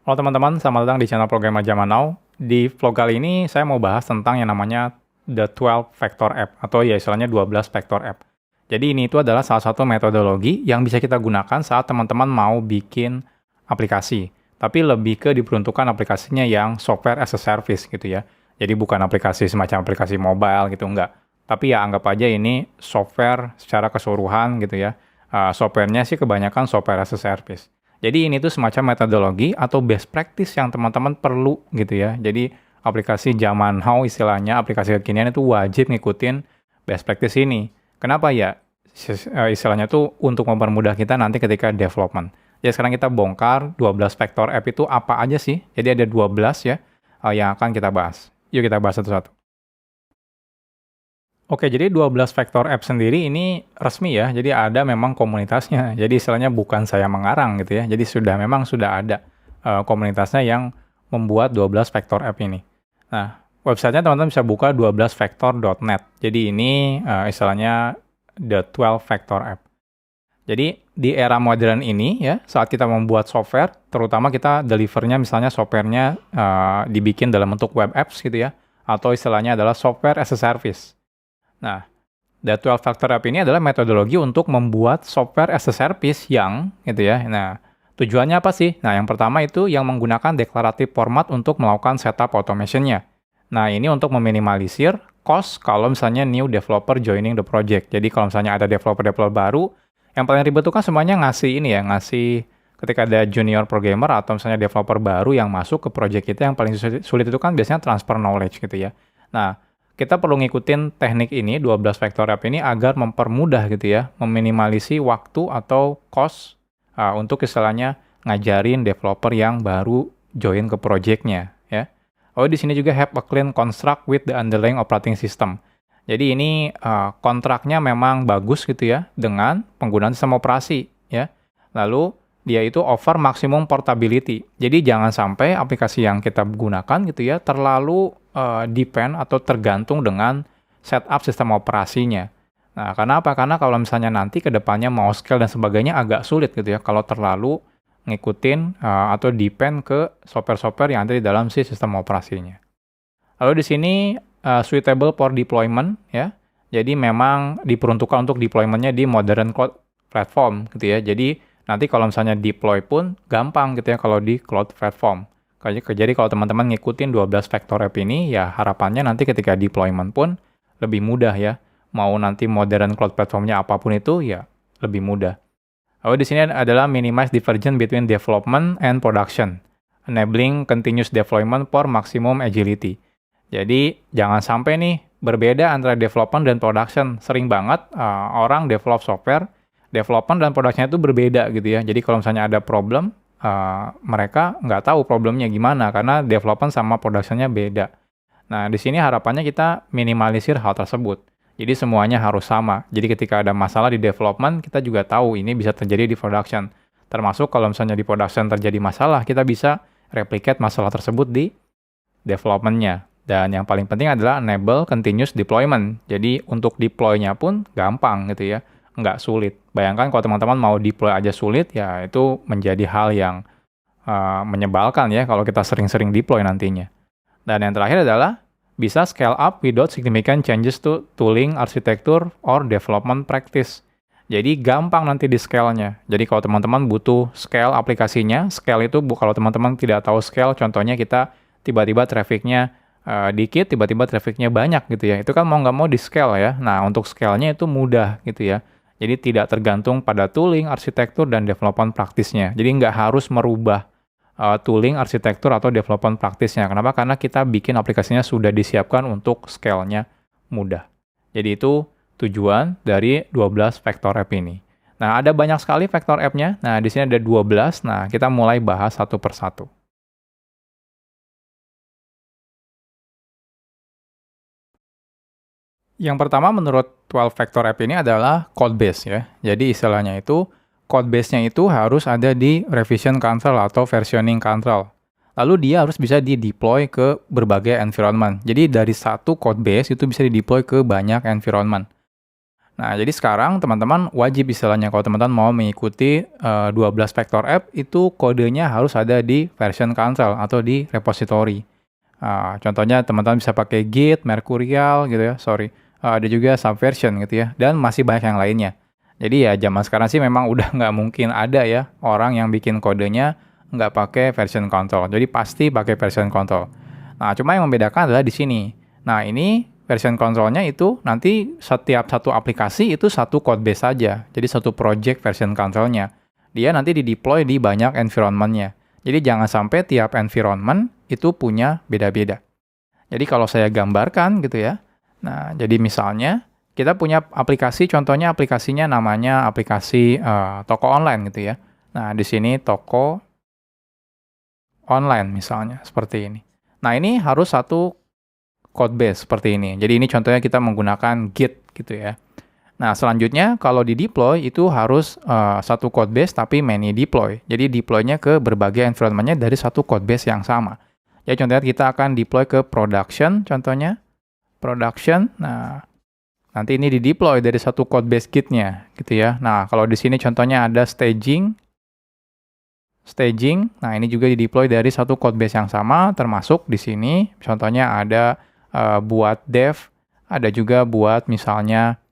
Halo teman-teman, selamat datang di channel Programmer Zaman Now. Di vlog kali ini saya mau bahas tentang yang namanya The 12 Factor App, atau ya istilahnya 12 Factor App. Jadi ini itu adalah salah satu metodologi yang bisa kita gunakan saat teman-teman mau bikin aplikasi. Tapi lebih ke diperuntukkan aplikasinya yang software as a service gitu ya. Jadi bukan aplikasi semacam aplikasi mobile gitu, enggak. Tapi ya anggap aja ini software secara keseluruhan gitu ya. Softwarenya sih kebanyakan software as a service. Jadi ini tuh semacam metodologi atau best practice yang teman-teman perlu gitu ya. Jadi aplikasi zaman now istilahnya, aplikasi kekinian itu wajib ngikutin best practice ini. Kenapa ya? Istilahnya tuh untuk mempermudah kita nanti ketika development. Jadi sekarang kita bongkar 12 factor app itu apa aja sih? Jadi ada 12 ya yang akan kita bahas. Yuk kita bahas satu-satu. Oke, jadi 12 Vektor App sendiri ini resmi ya, jadi ada memang komunitasnya. Jadi istilahnya bukan saya mengarang gitu ya, jadi memang sudah ada komunitasnya yang membuat 12 Vektor App ini. Nah, websitenya teman-teman bisa buka 12vector.net. Jadi ini istilahnya the 12 Vector App. Jadi di era modern ini ya, saat kita membuat software, terutama kita delivernya misalnya softwarenya dibikin dalam bentuk web apps gitu ya, atau istilahnya adalah software as a service. Nah, The 12 Factor App ini adalah metodologi untuk membuat software as a service yang, gitu ya. Nah, tujuannya apa sih? Nah, yang pertama itu yang menggunakan declarative format untuk melakukan setup automation-nya. Nah, ini untuk meminimalisir cost kalau misalnya new developer joining the project. Jadi, kalau misalnya ada developer-developer baru, yang paling ribet itu kan semuanya ngasih ini ya, ngasih ketika ada junior programmer atau misalnya developer baru yang masuk ke project kita, yang paling sulit itu kan biasanya transfer knowledge gitu ya. Nah, kita perlu ngikutin teknik ini, 12 Vector App ini, agar mempermudah gitu ya, meminimalisi waktu atau cost untuk istilahnya ngajarin developer yang baru join ke project-nya. Ya. Oh, di sini juga have a clean construct with the underlying operating system. Jadi ini kontraknya memang bagus gitu ya, dengan penggunaan sistem operasi. Ya. Lalu dia itu offer maximum portability. Jadi jangan sampai aplikasi yang kita gunakan gitu ya terlalu depend atau tergantung dengan setup sistem operasinya. Nah, karena apa? Karena kalau misalnya nanti ke depannya mau scale dan sebagainya agak sulit gitu ya kalau terlalu ngikutin atau depend ke software-software yang ada di dalam si sistem operasinya. Lalu di sini suitable for deployment ya. Jadi memang diperuntukkan untuk deployment-nya di modern cloud platform gitu ya. Jadi nanti kalau misalnya deploy pun gampang gitu ya kalau di cloud platform. Jadi kalau teman-teman ngikutin 12 Vector App ini, ya harapannya nanti ketika deployment pun lebih mudah ya. Mau nanti modern cloud platformnya apapun itu, ya lebih mudah. Lalu di sini adalah minimize divergence between development and production, enabling continuous deployment for maximum agility. Jadi jangan sampai nih berbeda antara development dan production. Sering banget orang develop software, development dan production itu berbeda gitu ya. Jadi kalau misalnya ada problem, mereka nggak tahu problemnya gimana karena development sama production-nya beda. Nah, di sini harapannya kita minimalisir hal tersebut. Jadi semuanya harus sama. Jadi ketika ada masalah di development, kita juga tahu ini bisa terjadi di production. Termasuk kalau misalnya di production terjadi masalah, kita bisa replicate masalah tersebut di development-nya. Dan yang paling penting adalah enable continuous deployment. Jadi untuk deploy-nya pun gampang gitu ya. Nggak sulit. Bayangkan kalau teman-teman mau deploy aja sulit, ya itu menjadi hal yang menyebalkan ya kalau kita sering-sering deploy nantinya. Dan yang terakhir adalah bisa scale up without significant changes to tooling, architecture, or development practice. Jadi gampang nanti di scale-nya. Jadi kalau teman-teman butuh scale aplikasinya, scale itu kalau teman-teman tidak tahu scale, contohnya kita tiba-tiba traffic-nya dikit, tiba-tiba traffic-nya banyak gitu ya. Itu kan mau nggak mau di scale ya. Nah, untuk scale-nya itu mudah gitu ya. Jadi tidak tergantung pada tooling, arsitektur, dan development praktisnya. Jadi nggak harus merubah tooling, arsitektur, atau development praktisnya. Kenapa? Karena kita bikin aplikasinya sudah disiapkan untuk scale-nya mudah. Jadi itu tujuan dari 12 Vector App ini. Nah, ada banyak sekali Vector App-nya. Nah, di sini ada 12. Nah, kita mulai bahas satu persatu. Yang pertama menurut 12 Factor App ini adalah code base ya. Jadi istilahnya itu code base-nya itu harus ada di revision control atau versioning control. Lalu dia harus bisa di-deploy ke berbagai environment. Jadi dari satu code base itu bisa di-deploy ke banyak environment. Nah, jadi sekarang teman-teman wajib istilahnya kalau teman-teman mau mengikuti 12 vektor app itu kodenya harus ada di version console atau di repository. Contohnya teman-teman bisa pakai Git, Mercurial gitu ya, sorry. Ada juga Subversion gitu ya, dan masih banyak yang lainnya. Jadi ya zaman sekarang sih memang udah nggak mungkin ada ya orang yang bikin kodenya nggak pakai version console. Jadi pasti pakai version console. Nah, cuma yang membedakan adalah di sini. Nah, ini version console-nya itu nanti setiap satu aplikasi itu satu code base saja. Jadi satu project version console-nya. Dia nanti di-deploy di banyak environment-nya. Jadi jangan sampai tiap environment itu punya beda-beda. Jadi kalau saya gambarkan gitu ya. Nah, jadi misalnya kita punya aplikasi, contohnya aplikasinya namanya aplikasi toko online gitu ya. Nah, di sini toko online misalnya, seperti ini. Nah, ini harus satu code base seperti ini. Jadi ini contohnya kita menggunakan Git gitu ya. Nah, selanjutnya kalau di deploy itu harus satu code base tapi many deploy. Jadi deploy-nya ke berbagai environment-nya dari satu code base yang sama. Jadi contohnya kita akan deploy ke production, contohnya production. Nah, nanti ini di-deploy dari satu code base Git-nya gitu ya. Nah, kalau di sini contohnya ada staging. Nah, ini juga di-deploy dari satu code base yang sama, termasuk di sini contohnya ada buat dev, ada juga buat misalnya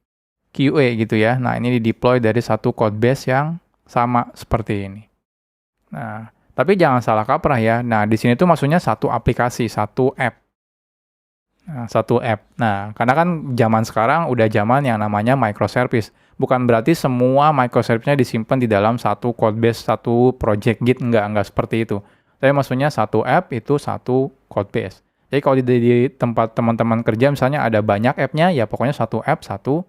QA gitu ya. Nah, ini di-deploy dari satu code base yang sama seperti ini. Nah, tapi jangan salah kaprah ya. Nah, di sini tuh maksudnya satu aplikasi, satu app. Nah, satu app. Nah, karena kan zaman sekarang udah zaman yang namanya microservice. Bukan berarti semua microservice-nya disimpan di dalam satu code base, satu project Git. Enggak seperti itu. Tapi maksudnya satu app itu satu code base. Jadi kalau di tempat teman-teman kerja misalnya ada banyak app-nya, ya pokoknya satu app, satu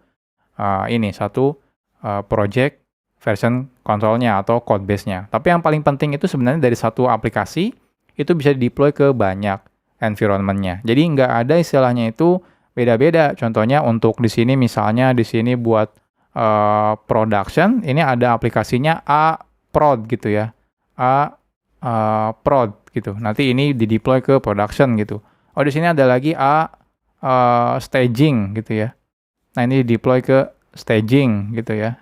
project version console-nya atau code base-nya. Tapi yang paling penting itu sebenarnya dari satu aplikasi, itu bisa di-deploy ke banyak environment-nya. Jadi nggak ada istilahnya itu beda-beda. Contohnya untuk di sini misalnya di sini buat production, ini ada aplikasinya A-prod gitu ya. A-prod gitu. Nanti ini di-deploy ke production gitu. Oh, di sini ada lagi staging gitu ya. Nah, ini deploy ke staging gitu ya.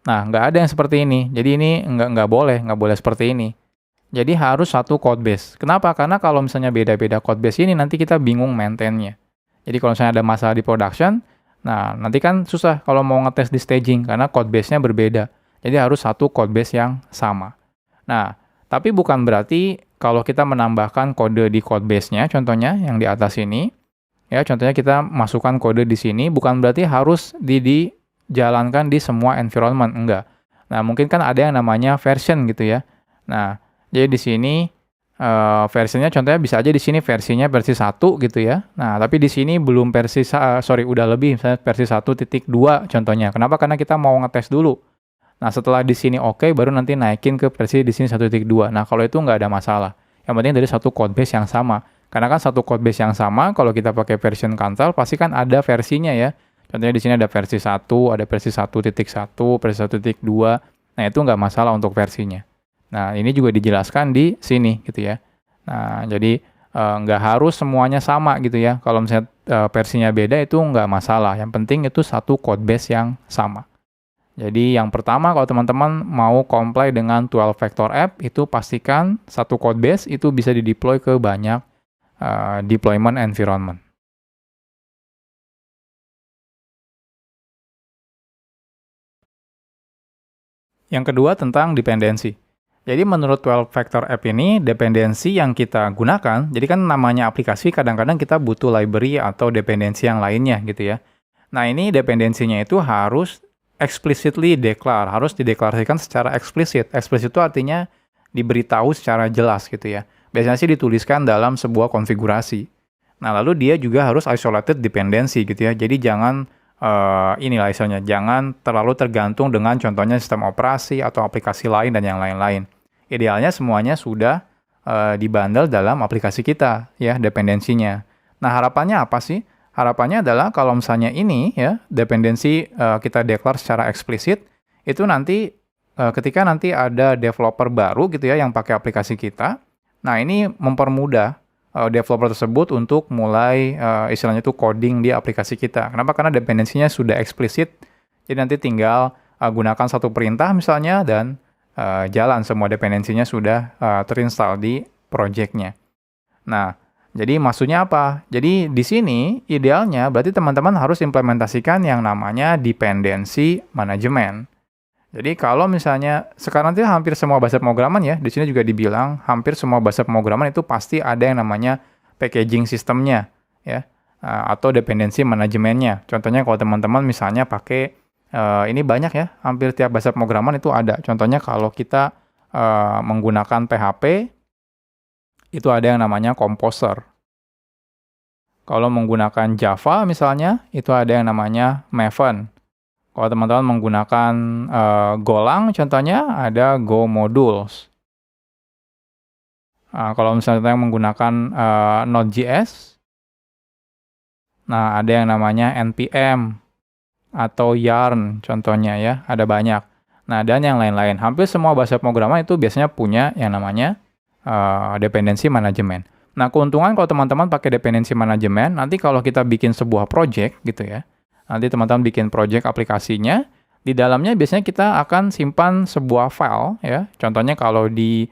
Nah, nggak ada yang seperti ini. Jadi ini nggak boleh seperti ini. Jadi harus satu code base. Kenapa? Karena kalau misalnya beda-beda code base ini nanti kita bingung maintain-nya. Jadi kalau misalnya ada masalah di production, nah nanti kan susah kalau mau ngetes di staging karena code base-nya berbeda. Jadi harus satu code base yang sama. Nah, tapi bukan berarti kalau kita menambahkan kode di code base-nya, contohnya yang di atas ini, ya, contohnya kita masukkan kode di sini, bukan berarti harus dijalankan di semua environment, enggak. Nah, mungkin kan ada yang namanya version gitu ya. Nah, jadi di sini versinya contohnya bisa aja di sini versinya versi 1 gitu ya. Nah, tapi di sini belum udah lebih, misalnya versi 1.2 contohnya. Kenapa? Karena kita mau ngetes dulu. Nah, setelah di sini oke, baru nanti naikin ke versi di sini 1.2. Nah, kalau itu nggak ada masalah. Yang penting dari satu code base yang sama. Karena kan satu code base yang sama, kalau kita pakai version console, pasti kan ada versinya ya. Contohnya di sini ada versi 1, ada versi 1.1, versi 1.2. Nah, itu nggak masalah untuk versinya. Nah, ini juga dijelaskan di sini gitu ya. Nah, jadi nggak harus semuanya sama gitu ya. Kalau misalnya versinya beda itu nggak masalah. Yang penting itu satu code base yang sama. Jadi yang pertama kalau teman-teman mau comply dengan 12 vector app, itu pastikan satu code base itu bisa di-deploy ke banyak deployment environment. Yang kedua tentang dependensi. Jadi menurut 12 vector app ini, dependensi yang kita gunakan, jadi kan namanya aplikasi kadang-kadang kita butuh library atau dependensi yang lainnya gitu ya. Nah, ini dependensinya itu harus explicitly declare, harus dideklarasikan secara eksplisit. Eksplisit itu artinya diberitahu secara jelas gitu ya. Biasanya sih dituliskan dalam sebuah konfigurasi. Nah, lalu dia juga harus isolated dependency gitu ya. Jadi jangan inilah istilahnya, jangan terlalu tergantung dengan contohnya sistem operasi atau aplikasi lain dan yang lain-lain. Idealnya semuanya sudah dibundle dalam aplikasi kita ya, dependensinya. Nah, harapannya apa sih? Harapannya adalah kalau misalnya ini ya, dependensi kita declare secara eksplisit, itu nanti ketika nanti ada developer baru gitu ya yang pakai aplikasi kita, nah ini mempermudah developer tersebut untuk mulai istilahnya itu coding di aplikasi kita. Kenapa? Karena dependensinya sudah eksplisit, jadi nanti tinggal gunakan satu perintah misalnya dan jalan semua dependensinya sudah terinstall di project-nya. Nah, jadi maksudnya apa? Jadi di sini idealnya berarti teman-teman harus implementasikan yang namanya dependency management. Jadi kalau misalnya sekarang itu hampir semua bahasa pemrograman ya, di sini juga dibilang hampir semua bahasa pemrograman itu pasti ada yang namanya packaging sistemnya ya, atau dependency manajemennya. Contohnya kalau teman-teman misalnya pakai ini banyak ya, hampir tiap bahasa pemrograman itu ada. Contohnya kalau kita menggunakan PHP itu ada yang namanya composer. Kalau menggunakan Java misalnya itu ada yang namanya Maven. Kalau teman-teman menggunakan Golang, contohnya ada Go Modules. Kalau misalnya menggunakan Node.js, nah ada yang namanya NPM atau Yarn, contohnya ya, ada banyak. Nah, dan yang lain-lain. Hampir semua bahasa pemrograman itu biasanya punya yang namanya dependency management. Nah, keuntungan kalau teman-teman pakai dependency management, nanti kalau kita bikin sebuah project gitu ya, nanti teman-teman bikin project aplikasinya, di dalamnya biasanya kita akan simpan sebuah file ya. Contohnya kalau di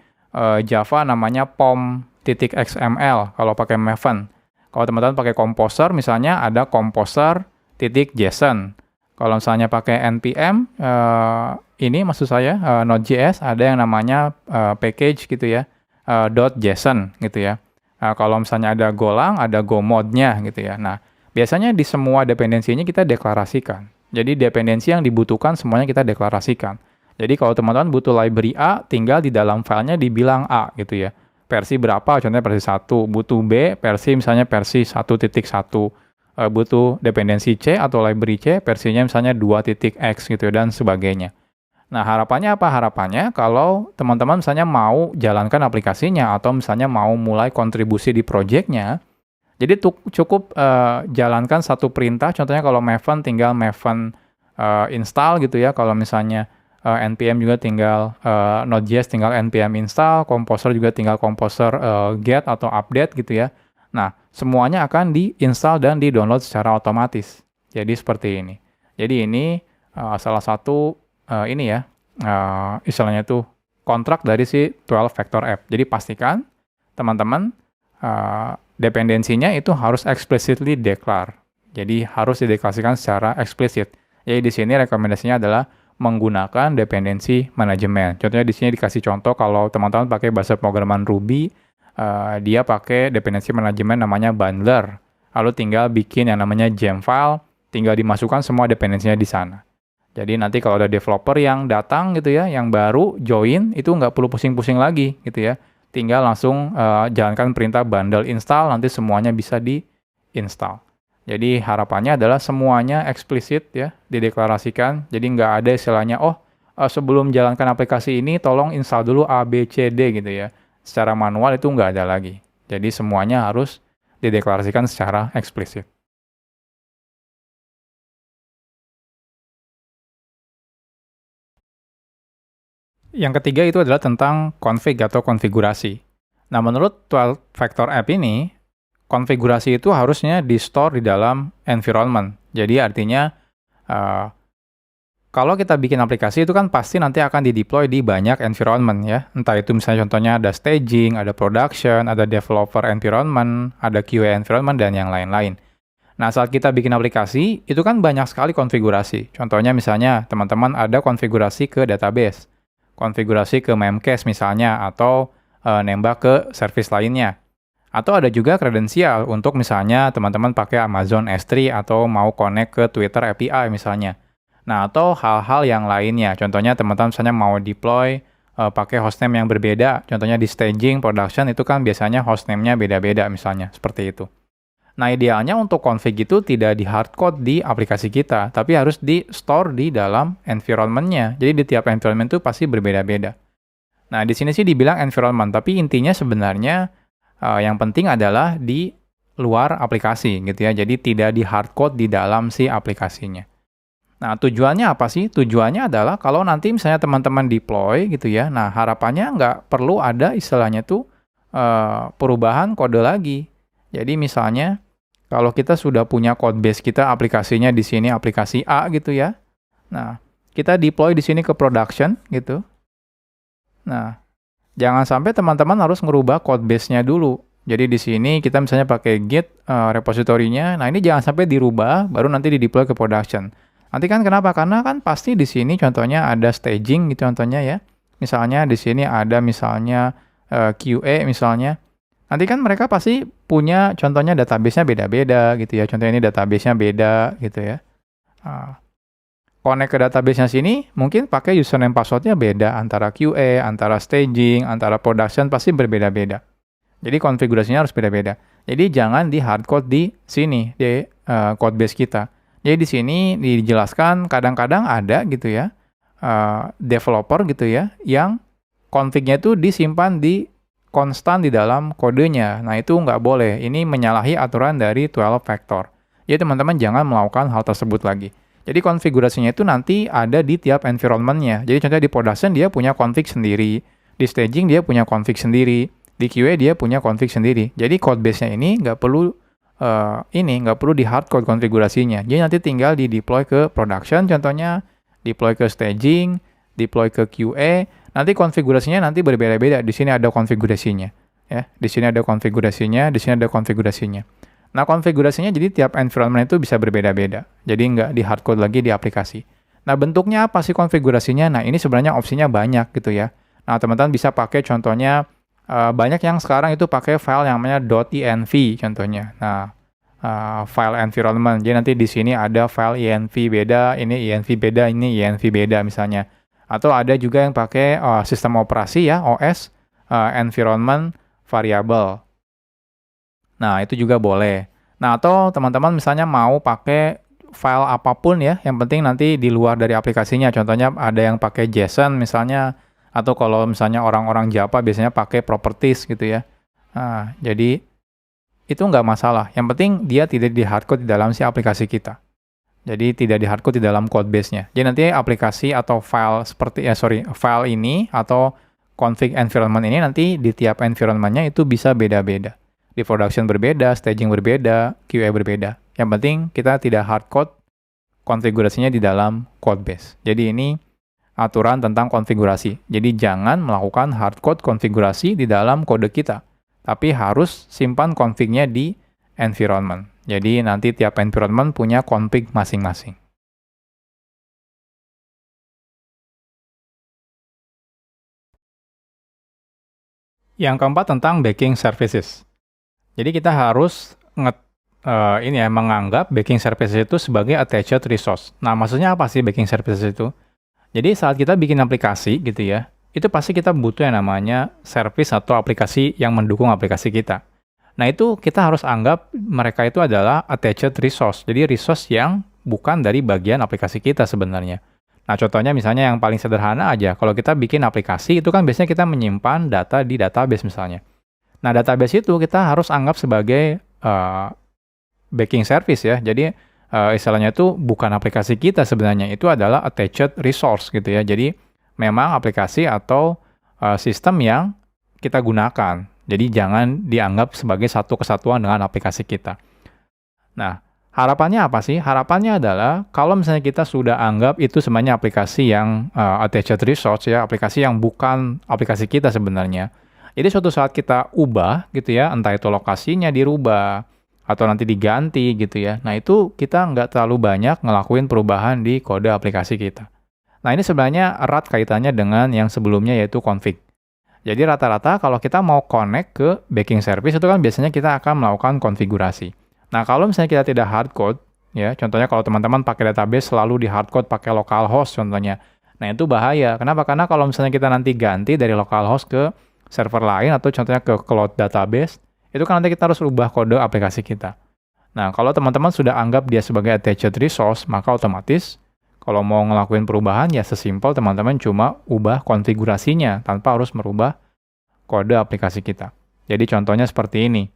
Java namanya pom.xml kalau pakai Maven. Kalau teman-teman pakai Composer misalnya ada composer.json. Kalau misalnya pakai npm ini maksud saya Node.js ada yang namanya package gitu ya, .json gitu ya. Kalau misalnya ada Golang ada Go mode-nya gitu ya. Nah, biasanya di semua dependensinya kita deklarasikan. Jadi dependensi yang dibutuhkan semuanya kita deklarasikan. Jadi kalau teman-teman butuh library A, tinggal di dalam filenya dibilang A gitu ya. Versi berapa? Contohnya versi 1. Butuh B, versi misalnya versi 1.1. Butuh dependensi C atau library C, versinya misalnya 2.x gitu dan sebagainya. Nah, harapannya apa? Harapannya kalau teman-teman misalnya mau jalankan aplikasinya atau misalnya mau mulai kontribusi di project-nya, jadi cukup jalankan satu perintah, contohnya kalau Maven tinggal Maven install gitu ya, kalau misalnya npm juga tinggal Node.js tinggal npm install, Composer juga tinggal Composer get atau update gitu ya. Nah, semuanya akan diinstal dan di-download secara otomatis. Jadi seperti ini. Jadi ini salah satu ini ya, istilahnya itu kontrak dari si 12 Factor App. Jadi pastikan teman-teman dependensinya itu harus explicitly declare. Jadi harus dideklarasikan secara eksplisit. Jadi di sini rekomendasinya adalah menggunakan dependency management. Contohnya di sini dikasih contoh kalau teman-teman pakai bahasa pemrograman Ruby, dia pakai dependency management namanya bundler. Lalu tinggal bikin yang namanya gem file, tinggal dimasukkan semua dependensinya di sana. Jadi nanti kalau ada developer yang datang gitu ya, yang baru join, itu nggak perlu pusing-pusing lagi gitu ya. Tinggal langsung jalankan perintah bundle install, nanti semuanya bisa di-install. Jadi harapannya adalah semuanya eksplisit ya, dideklarasikan. Jadi nggak ada istilahnya, sebelum jalankan aplikasi ini tolong install dulu A, B, C, D gitu ya. Secara manual itu nggak ada lagi. Jadi semuanya harus dideklarasikan secara eksplisit. Yang ketiga itu adalah tentang config atau konfigurasi. Nah, menurut 12 Factor App ini, konfigurasi itu harusnya di-store di dalam environment. Jadi artinya, kalau kita bikin aplikasi itu kan pasti nanti akan di-deploy di banyak environment ya. Entah itu misalnya contohnya ada staging, ada production, ada developer environment, ada QA environment, dan yang lain-lain. Nah, saat kita bikin aplikasi, itu kan banyak sekali konfigurasi. Contohnya misalnya teman-teman ada konfigurasi ke database, konfigurasi ke Memcache misalnya, atau nembak ke service lainnya. Atau ada juga kredensial untuk misalnya teman-teman pakai Amazon S3 atau mau connect ke Twitter API misalnya. Nah, atau hal-hal yang lainnya. Contohnya teman-teman misalnya mau deploy pakai hostname yang berbeda. Contohnya di staging, production itu kan biasanya hostname-nya beda-beda misalnya, seperti itu. Nah, idealnya untuk config itu tidak di hardcode di aplikasi kita, tapi harus di store di dalam environment-nya. Jadi di tiap environment itu pasti berbeda-beda. Nah, di sini sih dibilang environment, tapi intinya sebenarnya yang penting adalah di luar aplikasi gitu ya. Jadi tidak di hardcode di dalam si aplikasinya. Nah, tujuannya apa sih? Tujuannya adalah kalau nanti misalnya teman-teman deploy gitu ya, nah harapannya nggak perlu ada istilahnya tuh perubahan kode lagi. Jadi misalnya kalau kita sudah punya code base kita aplikasinya di sini aplikasi A gitu ya. Nah, kita deploy di sini ke production gitu. Nah, jangan sampai teman-teman harus ngerubah code base-nya dulu. Jadi di sini kita misalnya pakai Git repositorinya. Nah, ini jangan sampai dirubah baru nanti di-deploy ke production. Nanti kan kenapa? Karena kan pasti di sini contohnya ada staging gitu contohnya ya. Misalnya di sini ada misalnya QA misalnya. Nanti kan mereka pasti punya contohnya database-nya beda-beda gitu ya. Contohnya ini database-nya beda gitu ya. Connect ke database-nya sini, mungkin pakai username password-nya beda. Antara QA, antara staging, antara production pasti berbeda-beda. Jadi konfigurasinya harus beda-beda. Jadi jangan di hardcode di sini, di code base kita. Jadi di sini dijelaskan kadang-kadang ada gitu ya, developer gitu ya, yang config-nya itu disimpan di konstan di dalam kodenya. Nah, itu nggak boleh. Ini menyalahi aturan dari 12 factor. Jadi, teman-teman jangan melakukan hal tersebut lagi. Jadi, konfigurasinya itu nanti ada di tiap environment-nya. Jadi, contohnya di production dia punya config sendiri. Di staging dia punya config sendiri. Di QA dia punya config sendiri. Jadi, code base-nya ini nggak perlu di hardcode konfigurasinya. Jadi, nanti tinggal di deploy ke production, contohnya deploy ke staging, deploy ke QA. Nanti konfigurasinya nanti berbeda-beda. Di sini ada konfigurasinya, ya. Di sini ada konfigurasinya, di sini ada konfigurasinya. Nah, konfigurasinya jadi tiap environment itu bisa berbeda-beda. Jadi nggak di hardcode lagi di aplikasi. Nah, bentuknya apa sih konfigurasinya? Nah, ini sebenarnya opsinya banyak gitu ya. Nah, teman-teman bisa pakai contohnya banyak yang sekarang itu pakai file yang namanya .env contohnya. Nah, file environment. Jadi nanti di sini ada file env beda, ini env beda, ini env beda misalnya. Atau ada juga yang pakai sistem operasi ya, OS, environment variable. Nah, itu juga boleh. Nah, atau teman-teman misalnya mau pakai file apapun ya, yang penting nanti di luar dari aplikasinya. Contohnya ada yang pakai JSON misalnya, atau kalau misalnya orang-orang Java biasanya pakai properties gitu ya. Nah, jadi itu nggak masalah. Yang penting dia tidak di hardcode di dalam si aplikasi kita. Jadi tidak di hardcode di dalam code base-nya. Jadi nanti aplikasi atau file file ini atau config environment ini nanti di tiap environment-nya itu bisa beda-beda. Di production berbeda, staging berbeda, QA berbeda. Yang penting kita tidak hardcode konfigurasinya di dalam code base. Jadi ini aturan tentang konfigurasi. Jadi jangan melakukan hardcode konfigurasi di dalam kode kita. Tapi harus simpan config-nya di environment. Jadi nanti tiap environment punya config masing-masing. Yang keempat tentang backing services. Jadi kita harus menganggap backing services itu sebagai attached resource. Nah, maksudnya apa sih backing services itu? Jadi saat kita bikin aplikasi gitu ya, itu pasti kita butuh yang namanya service atau aplikasi yang mendukung aplikasi kita. Nah, itu kita harus anggap mereka itu adalah attached resource. Jadi resource yang bukan dari bagian aplikasi kita sebenarnya. Nah, contohnya misalnya yang paling sederhana aja, kalau kita bikin aplikasi itu kan biasanya kita menyimpan data di database misalnya. Nah, database itu kita harus anggap sebagai backing service ya. Jadi istilahnya itu bukan aplikasi kita sebenarnya, itu adalah attached resource gitu ya. Jadi memang aplikasi atau sistem yang kita gunakan. Jadi jangan dianggap sebagai satu kesatuan dengan aplikasi kita. Nah, harapannya apa sih? Harapannya adalah kalau misalnya kita sudah anggap itu sebenarnya aplikasi yang attached resource ya, aplikasi yang bukan aplikasi kita sebenarnya. Jadi suatu saat kita ubah gitu ya, entah itu lokasinya dirubah atau nanti diganti gitu ya. Nah, itu kita nggak terlalu banyak ngelakuin perubahan di kode aplikasi kita. Nah, ini sebenarnya erat kaitannya dengan yang sebelumnya yaitu config. Jadi rata-rata kalau kita mau connect ke backing service itu kan biasanya kita akan melakukan konfigurasi. Nah, kalau misalnya kita tidak hardcode, ya, contohnya kalau teman-teman pakai database selalu di hardcode pakai localhost contohnya. Nah, itu bahaya. Kenapa? Karena kalau misalnya kita nanti ganti dari localhost ke server lain atau contohnya ke cloud database, itu kan nanti kita harus ubah kode aplikasi kita. Nah, kalau teman-teman sudah anggap dia sebagai attached resource, maka otomatis kalau mau ngelakuin perubahan ya sesimpel teman-teman cuma ubah konfigurasinya tanpa harus merubah kode aplikasi kita. Jadi contohnya seperti ini.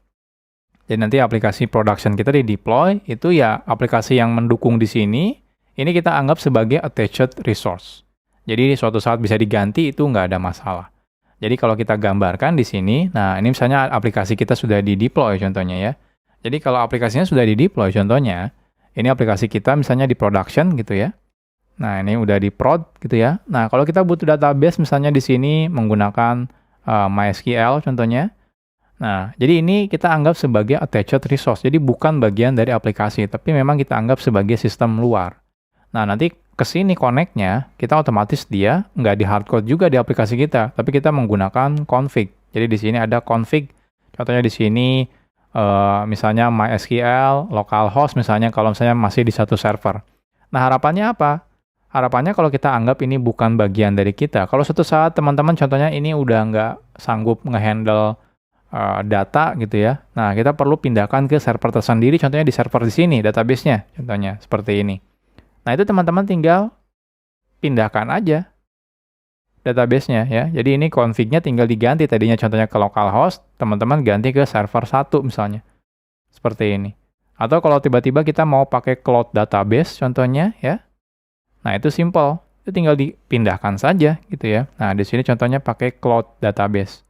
Jadi nanti aplikasi production kita di-deploy, itu ya aplikasi yang mendukung di sini, ini kita anggap sebagai attached resource. Jadi suatu saat bisa diganti, itu nggak ada masalah. Jadi kalau kita gambarkan di sini, nah ini misalnya aplikasi kita sudah di-deploy contohnya ya. Jadi kalau aplikasinya sudah di-deploy contohnya, ini aplikasi kita misalnya di production gitu ya. Nah, ini udah di prod gitu ya. Nah, kalau kita butuh database misalnya di sini menggunakan MySQL contohnya. Nah, jadi ini kita anggap sebagai attached resource. Jadi bukan bagian dari aplikasi, tapi memang kita anggap sebagai sistem luar. Nah, nanti ke sini connect-nya, kita otomatis dia nggak di hardcode juga di aplikasi kita, tapi kita menggunakan config. Jadi di sini ada config. Contohnya di sini misalnya MySQL, localhost misalnya kalau misalnya masih di satu server. Nah, harapannya apa? Harapannya kalau kita anggap ini bukan bagian dari kita. Kalau suatu saat teman-teman contohnya ini udah nggak sanggup ngehandle data gitu ya. Nah, kita perlu pindahkan ke server tersendiri, contohnya di server di sini, database-nya, contohnya seperti ini. Nah, itu teman-teman tinggal pindahkan aja database-nya ya. Jadi ini config-nya tinggal diganti, tadinya contohnya ke localhost, teman-teman ganti ke server 1 misalnya. Seperti ini. Atau kalau tiba-tiba kita mau pakai cloud database contohnya ya. Nah, itu simple. Itu tinggal dipindahkan saja gitu ya. Nah, di sini contohnya pakai cloud database.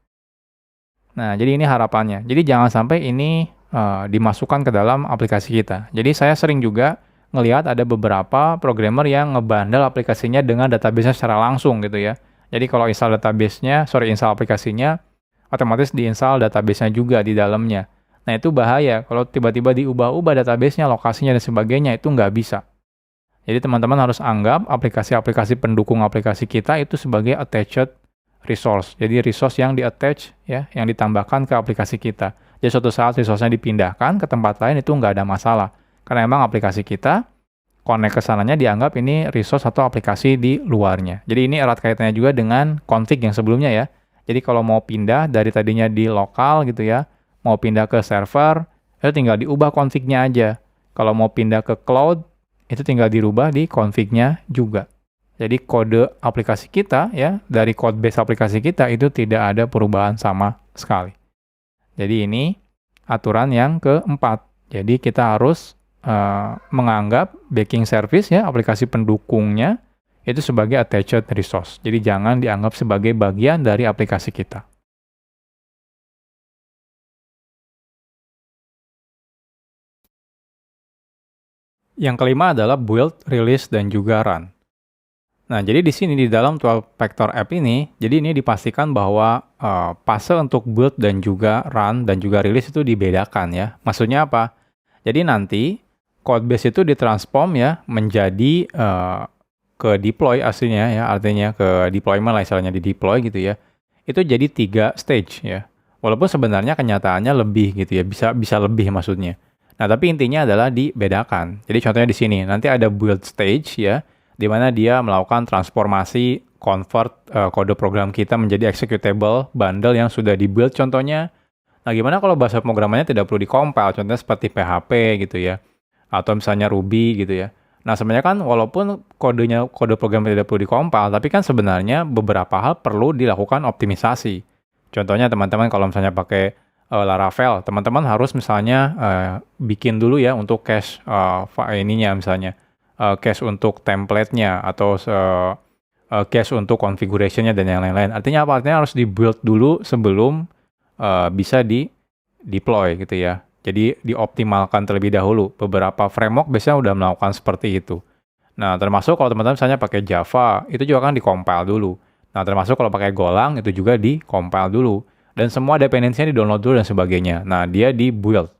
Nah, jadi ini harapannya. Jadi jangan sampai ini dimasukkan ke dalam aplikasi kita. Jadi saya sering juga ngelihat ada beberapa programmer yang ngebundle aplikasinya dengan database-nya secara langsung gitu ya. Jadi kalau install install aplikasinya, otomatis diinstal database-nya juga di dalamnya. Nah, itu bahaya. Kalau tiba-tiba diubah-ubah database-nya, lokasinya, dan sebagainya, itu nggak bisa. Jadi teman-teman harus anggap aplikasi-aplikasi pendukung aplikasi kita itu sebagai attached resource. Jadi resource yang di-attach ya, yang ditambahkan ke aplikasi kita. Jadi suatu saat resource-nya dipindahkan ke tempat lain itu nggak ada masalah. Karena memang aplikasi kita connect ke sananya dianggap ini resource atau aplikasi di luarnya. Jadi ini erat kaitannya juga dengan config yang sebelumnya ya. Jadi kalau mau pindah dari tadinya di lokal gitu ya, mau pindah ke server, itu tinggal diubah config-nya aja. Kalau mau pindah ke cloud, itu tinggal dirubah di config-nya juga. Jadi kode aplikasi kita ya, dari code base aplikasi kita itu tidak ada perubahan sama sekali. Jadi ini aturan yang keempat. Jadi kita harus menganggap backing service ya, aplikasi pendukungnya itu sebagai attached resource. Jadi jangan dianggap sebagai bagian dari aplikasi kita. Yang kelima adalah build, release, dan juga run. Nah, jadi di sini di dalam 12 Factor App ini, jadi ini dipastikan bahwa fase untuk build dan juga run dan juga release itu dibedakan ya. Maksudnya apa? Jadi nanti code base itu ditransform ya menjadi ke deploy aslinya ya, artinya ke deployment lah istilahnya di deploy gitu ya. Itu jadi 3 stage ya. Walaupun sebenarnya kenyataannya lebih gitu ya, bisa lebih maksudnya. Nah, tapi intinya adalah dibedakan. Jadi contohnya di sini, nanti ada build stage ya, di mana dia melakukan transformasi convert kode program kita menjadi executable bundle yang sudah di-build contohnya. Nah, gimana kalau bahasa pemrogramannya tidak perlu di-compile, contohnya seperti PHP gitu ya, atau misalnya Ruby gitu ya. Nah, sebenarnya kan walaupun kode program tidak perlu di-compile, tapi kan sebenarnya beberapa hal perlu dilakukan optimisasi. Contohnya teman-teman kalau misalnya pakai Laravel, teman-teman harus misalnya bikin dulu ya untuk cache ininya misalnya. Cache untuk template-nya atau cache untuk configuration-nya dan yang lain-lain. Artinya apa? Artinya harus di-build dulu sebelum bisa di-deploy gitu ya. Jadi dioptimalkan terlebih dahulu. Beberapa framework biasanya udah melakukan seperti itu. Nah, termasuk kalau teman-teman misalnya pakai Java, itu juga kan di-compile dulu. Nah, termasuk kalau pakai Golang, itu juga di-compile dulu. Dan semua dependensinya di-download dulu dan sebagainya. Nah, dia di-build.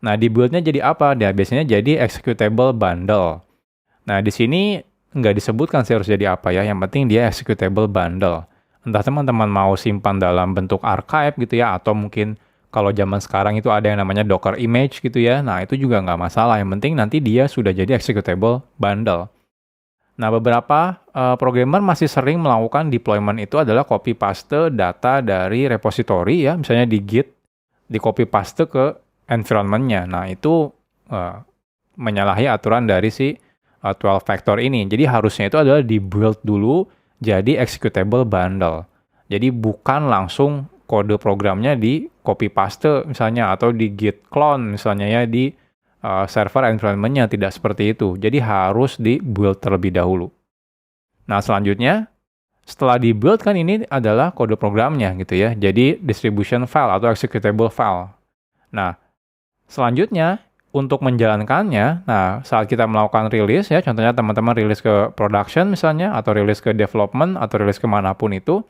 Nah, di-build-nya jadi apa? Dia biasanya jadi executable bundle. Nah, di sini nggak disebutkan sih harus jadi apa ya. Yang penting dia executable bundle. Entah teman-teman mau simpan dalam bentuk archive gitu ya, atau mungkin kalau zaman sekarang itu ada yang namanya Docker image gitu ya. Nah, itu juga nggak masalah. Yang penting nanti dia sudah jadi executable bundle. Nah, beberapa programmer masih sering melakukan deployment itu adalah copy paste data dari repository ya. Misalnya di Git, di copy paste ke environment-nya. Nah, itu menyalahi aturan dari si 12 factor ini. Jadi harusnya itu adalah di-build dulu jadi executable bundle. Jadi bukan langsung kode programnya di copy paste misalnya atau di git clone misalnya ya di server environment-nya, tidak seperti itu. Jadi harus di-build terlebih dahulu. Nah, selanjutnya setelah di-build kan ini adalah kode programnya gitu ya. Jadi distribution file atau executable file. Nah, selanjutnya untuk menjalankannya, nah saat kita melakukan rilis ya, contohnya teman-teman rilis ke production misalnya, atau rilis ke development, atau rilis kemanapun itu,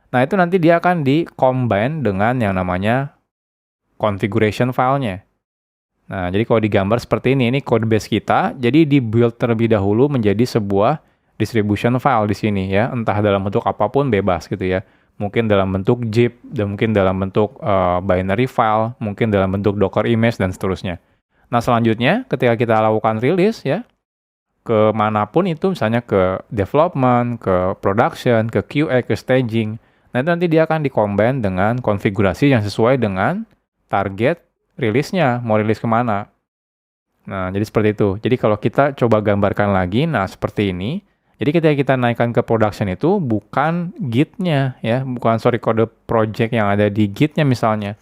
nah itu nanti dia akan di-combine dengan yang namanya configuration file-nya. Nah, jadi kalau digambar seperti ini code base kita, jadi di-build terlebih dahulu menjadi sebuah distribution file di sini ya, entah dalam bentuk apapun bebas gitu ya. Mungkin dalam bentuk zip, dan mungkin dalam bentuk binary file, mungkin dalam bentuk Docker image, dan seterusnya. Nah, selanjutnya ketika kita lakukan rilis ya, ke manapun itu, misalnya ke development, ke production, ke QA, ke staging, nah itu nanti dia akan di-combine dengan konfigurasi yang sesuai dengan target rilisnya, mau rilis kemana. Nah, jadi seperti itu. Jadi kalau kita coba gambarkan lagi, nah seperti ini. Jadi ketika kita naikkan ke production itu, bukan Git-nya ya, bukan kode project yang ada di Git-nya misalnya.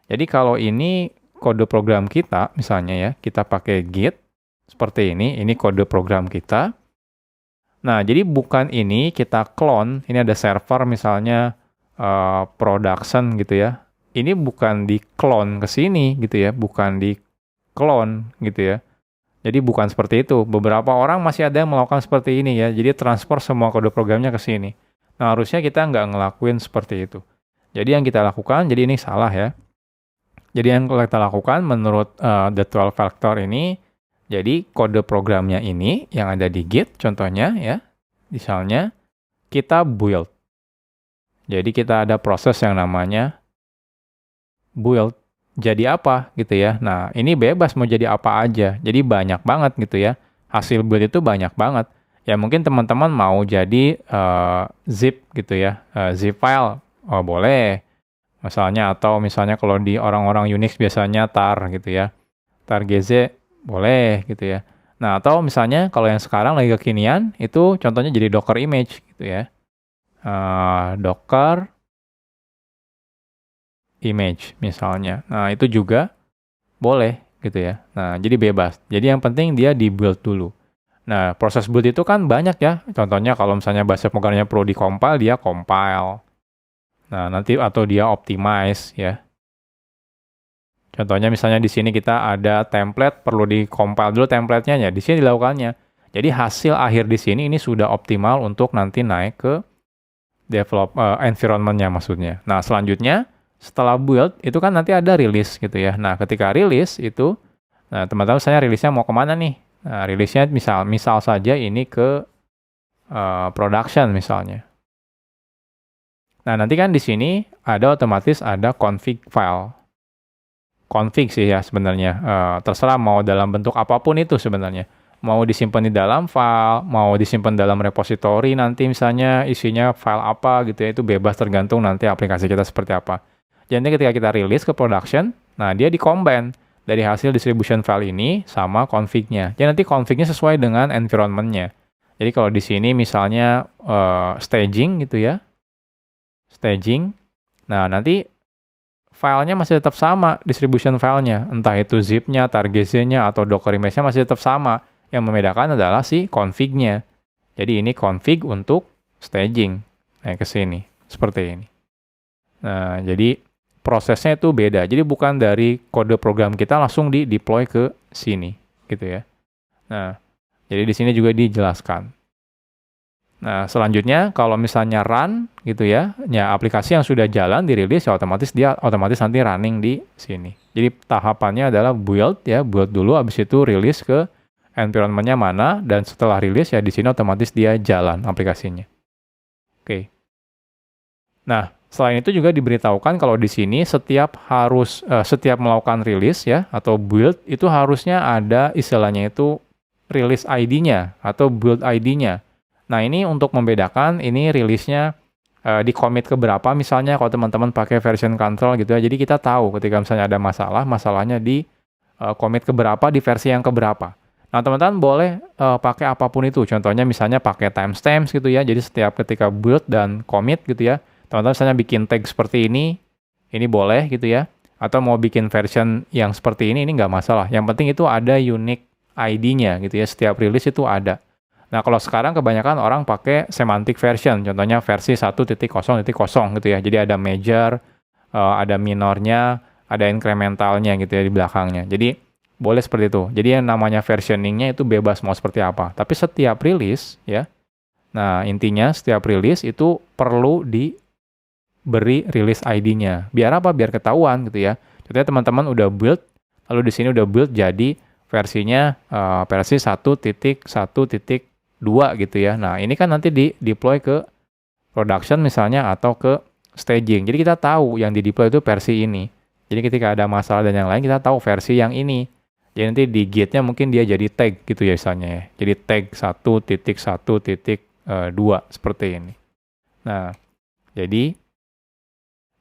Jadi kalau ini kode program kita, misalnya ya, kita pakai Git, seperti ini kode program kita. Nah, jadi bukan ini kita clone, ini ada server misalnya production gitu ya. Ini bukan di-clone ke sini gitu ya, bukan di-clone gitu ya. Jadi bukan seperti itu. Beberapa orang masih ada yang melakukan seperti ini ya, jadi transfer semua kode programnya ke sini. Nah, harusnya kita nggak ngelakuin seperti itu. Jadi yang kita lakukan, jadi ini salah ya. Jadi yang kita lakukan menurut the 12 factor ini, jadi kode programnya ini yang ada di Git, contohnya ya, misalnya kita build. Jadi kita ada proses yang namanya build. Jadi apa gitu ya. Nah, ini bebas mau jadi apa aja. Jadi banyak banget gitu ya. Hasil build itu banyak banget. Ya mungkin teman-teman mau jadi zip gitu ya. Zip file. Oh, boleh. Misalnya atau misalnya kalau di orang-orang Unix biasanya tar gitu ya. Tar gz boleh gitu ya. Nah, atau misalnya kalau yang sekarang lagi kekinian itu contohnya jadi Docker image gitu ya. Docker image misalnya. Nah, itu juga boleh gitu ya. Nah, jadi bebas. Jadi yang penting dia di-build dulu. Nah, proses build itu kan banyak ya. Contohnya kalau misalnya bahasa programnya perlu di-compile, dia compile. Nah, nanti atau dia optimize ya. Contohnya misalnya di sini kita ada template, perlu di-compile dulu template-nya ya. Di sini dilakukannya. Jadi hasil akhir di sini ini sudah optimal untuk nanti naik ke develop environment-nya maksudnya. Nah, selanjutnya setelah build, itu kan nanti ada rilis gitu ya. Nah, ketika rilis itu, nah teman-teman saya rilisnya mau kemana nih? Nah, rilisnya misal saja ini ke production misalnya. Nah, nanti kan di sini ada otomatis ada config file. Config sih ya sebenarnya. Terserah mau dalam bentuk apapun itu sebenarnya. Mau disimpan di dalam file, mau disimpan dalam repository nanti misalnya isinya file apa gitu ya. Itu bebas tergantung nanti aplikasi kita seperti apa. Jadi ketika kita rilis ke production, nah dia di-combine dari hasil distribution file ini sama config-nya. Jadi nanti config-nya sesuai dengan environment-nya. Jadi kalau di sini misalnya staging gitu ya. Staging. Nah, nanti filenya masih tetap sama, distribution filenya. Entah itu zip-nya, targz-nya, atau Docker image-nya masih tetap sama. Yang membedakan adalah si config-nya. Jadi ini config untuk staging. Nah, ke sini. Seperti ini. Nah, jadi prosesnya itu beda. Jadi bukan dari kode program kita langsung di-deploy ke sini, gitu ya. Nah, jadi di sini juga dijelaskan. Nah, selanjutnya kalau misalnya run gitu ya, aplikasi yang sudah jalan dirilis ya dia otomatis nanti running di sini. Jadi tahapannya adalah build ya, build dulu habis itu rilis ke environment-nya mana dan setelah rilis ya di sini otomatis dia jalan aplikasinya. Oke. Nah, selain itu juga diberitahukan kalau di sini setiap melakukan rilis ya atau build itu harusnya ada istilahnya itu release ID-nya atau build ID-nya. Nah, ini untuk membedakan ini rilisnya di commit ke berapa misalnya kalau teman-teman pakai version control gitu ya. Jadi kita tahu ketika misalnya ada masalahnya di commit ke berapa di versi yang ke berapa. Nah, teman-teman boleh pakai apapun itu. Contohnya misalnya pakai timestamps gitu ya. Jadi setiap ketika build dan commit gitu ya. Teman-teman misalnya bikin tag seperti ini boleh gitu ya. Atau mau bikin version yang seperti ini nggak masalah. Yang penting itu ada unique ID-nya gitu ya. Setiap rilis itu ada. Nah, kalau sekarang kebanyakan orang pakai semantic version, contohnya versi 1.0.0 gitu ya. Jadi ada major, ada minornya, ada incrementalnya gitu ya di belakangnya. Jadi boleh seperti itu. Jadi yang namanya versioningnya itu bebas mau seperti apa. Tapi setiap rilis ya, nah intinya setiap rilis itu perlu diberi release ID-nya. Biar apa? Biar ketahuan gitu ya. Contohnya teman-teman udah build, lalu di sini udah build jadi versinya versi 1.1.2 gitu ya. Nah, ini kan nanti di deploy ke production misalnya atau ke staging. Jadi kita tahu yang di deploy itu versi ini. Jadi ketika ada masalah dan yang lain kita tahu versi yang ini. Jadi nanti di gate-nya mungkin dia jadi tag gitu ya misalnya ya. Jadi tag 1.1.2 seperti ini. Nah, jadi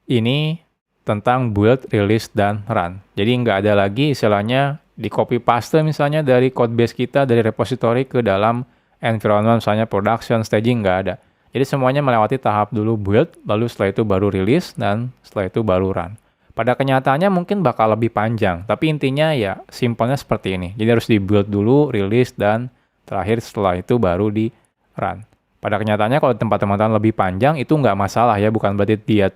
ini tentang build, release, dan run. Jadi nggak ada lagi istilahnya di copy paste misalnya dari code base kita, dari repository ke dalam environment misalnya production, staging, nggak ada. Jadi semuanya melewati tahap dulu build, lalu setelah itu baru release, dan setelah itu baru run. Pada kenyataannya mungkin bakal lebih panjang, tapi intinya ya simpelnya seperti ini. Jadi harus di build dulu, release, dan terakhir setelah itu baru di run. Pada kenyataannya kalau tempat teman-teman lebih panjang itu nggak masalah ya, bukan berarti dia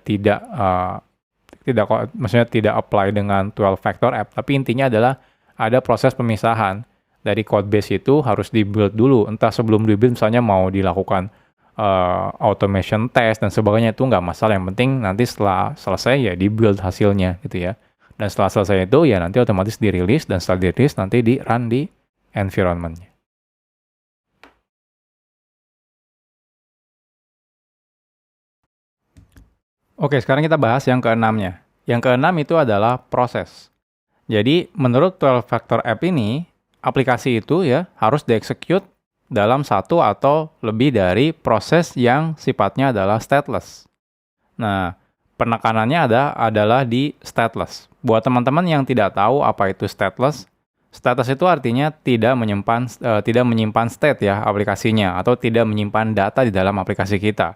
maksudnya tidak apply dengan 12 factor app, tapi intinya adalah ada proses pemisahan dari code base itu harus di-build dulu, entah sebelum di-build misalnya mau dilakukan automation test dan sebagainya itu nggak masalah, yang penting nanti setelah selesai ya di-build hasilnya gitu ya, dan setelah selesai itu ya nanti otomatis di-release, dan setelah di-release nanti di-run di environment-nya. Oke, sekarang kita bahas yang keenamnya. Yang keenam itu adalah proses. Jadi, menurut 12 factor app ini, aplikasi itu ya harus di-execute dalam satu atau lebih dari proses yang sifatnya adalah stateless. Nah, penekanannya adalah di stateless. Buat teman-teman yang tidak tahu apa itu stateless, stateless itu artinya tidak menyimpan state ya aplikasinya, atau tidak menyimpan data di dalam aplikasi kita.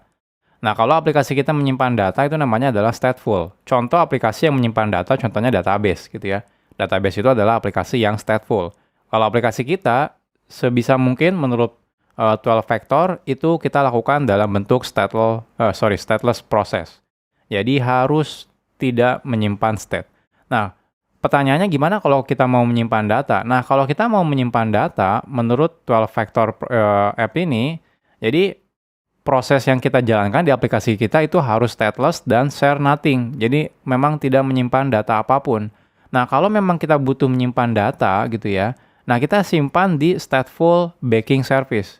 Nah, kalau aplikasi kita menyimpan data itu namanya adalah stateful. Contoh aplikasi yang menyimpan data contohnya database gitu ya. Database itu adalah aplikasi yang stateful. Kalau aplikasi kita sebisa mungkin menurut 12 factor itu kita lakukan dalam bentuk stateless process. Jadi harus tidak menyimpan state. Nah, pertanyaannya gimana kalau kita mau menyimpan data? Nah, kalau kita mau menyimpan data menurut 12 factor app ini, jadi proses yang kita jalankan di aplikasi kita itu harus stateless dan share nothing. Jadi memang tidak menyimpan data apapun. Nah, kalau memang kita butuh menyimpan data gitu ya, nah kita simpan di stateful backend service.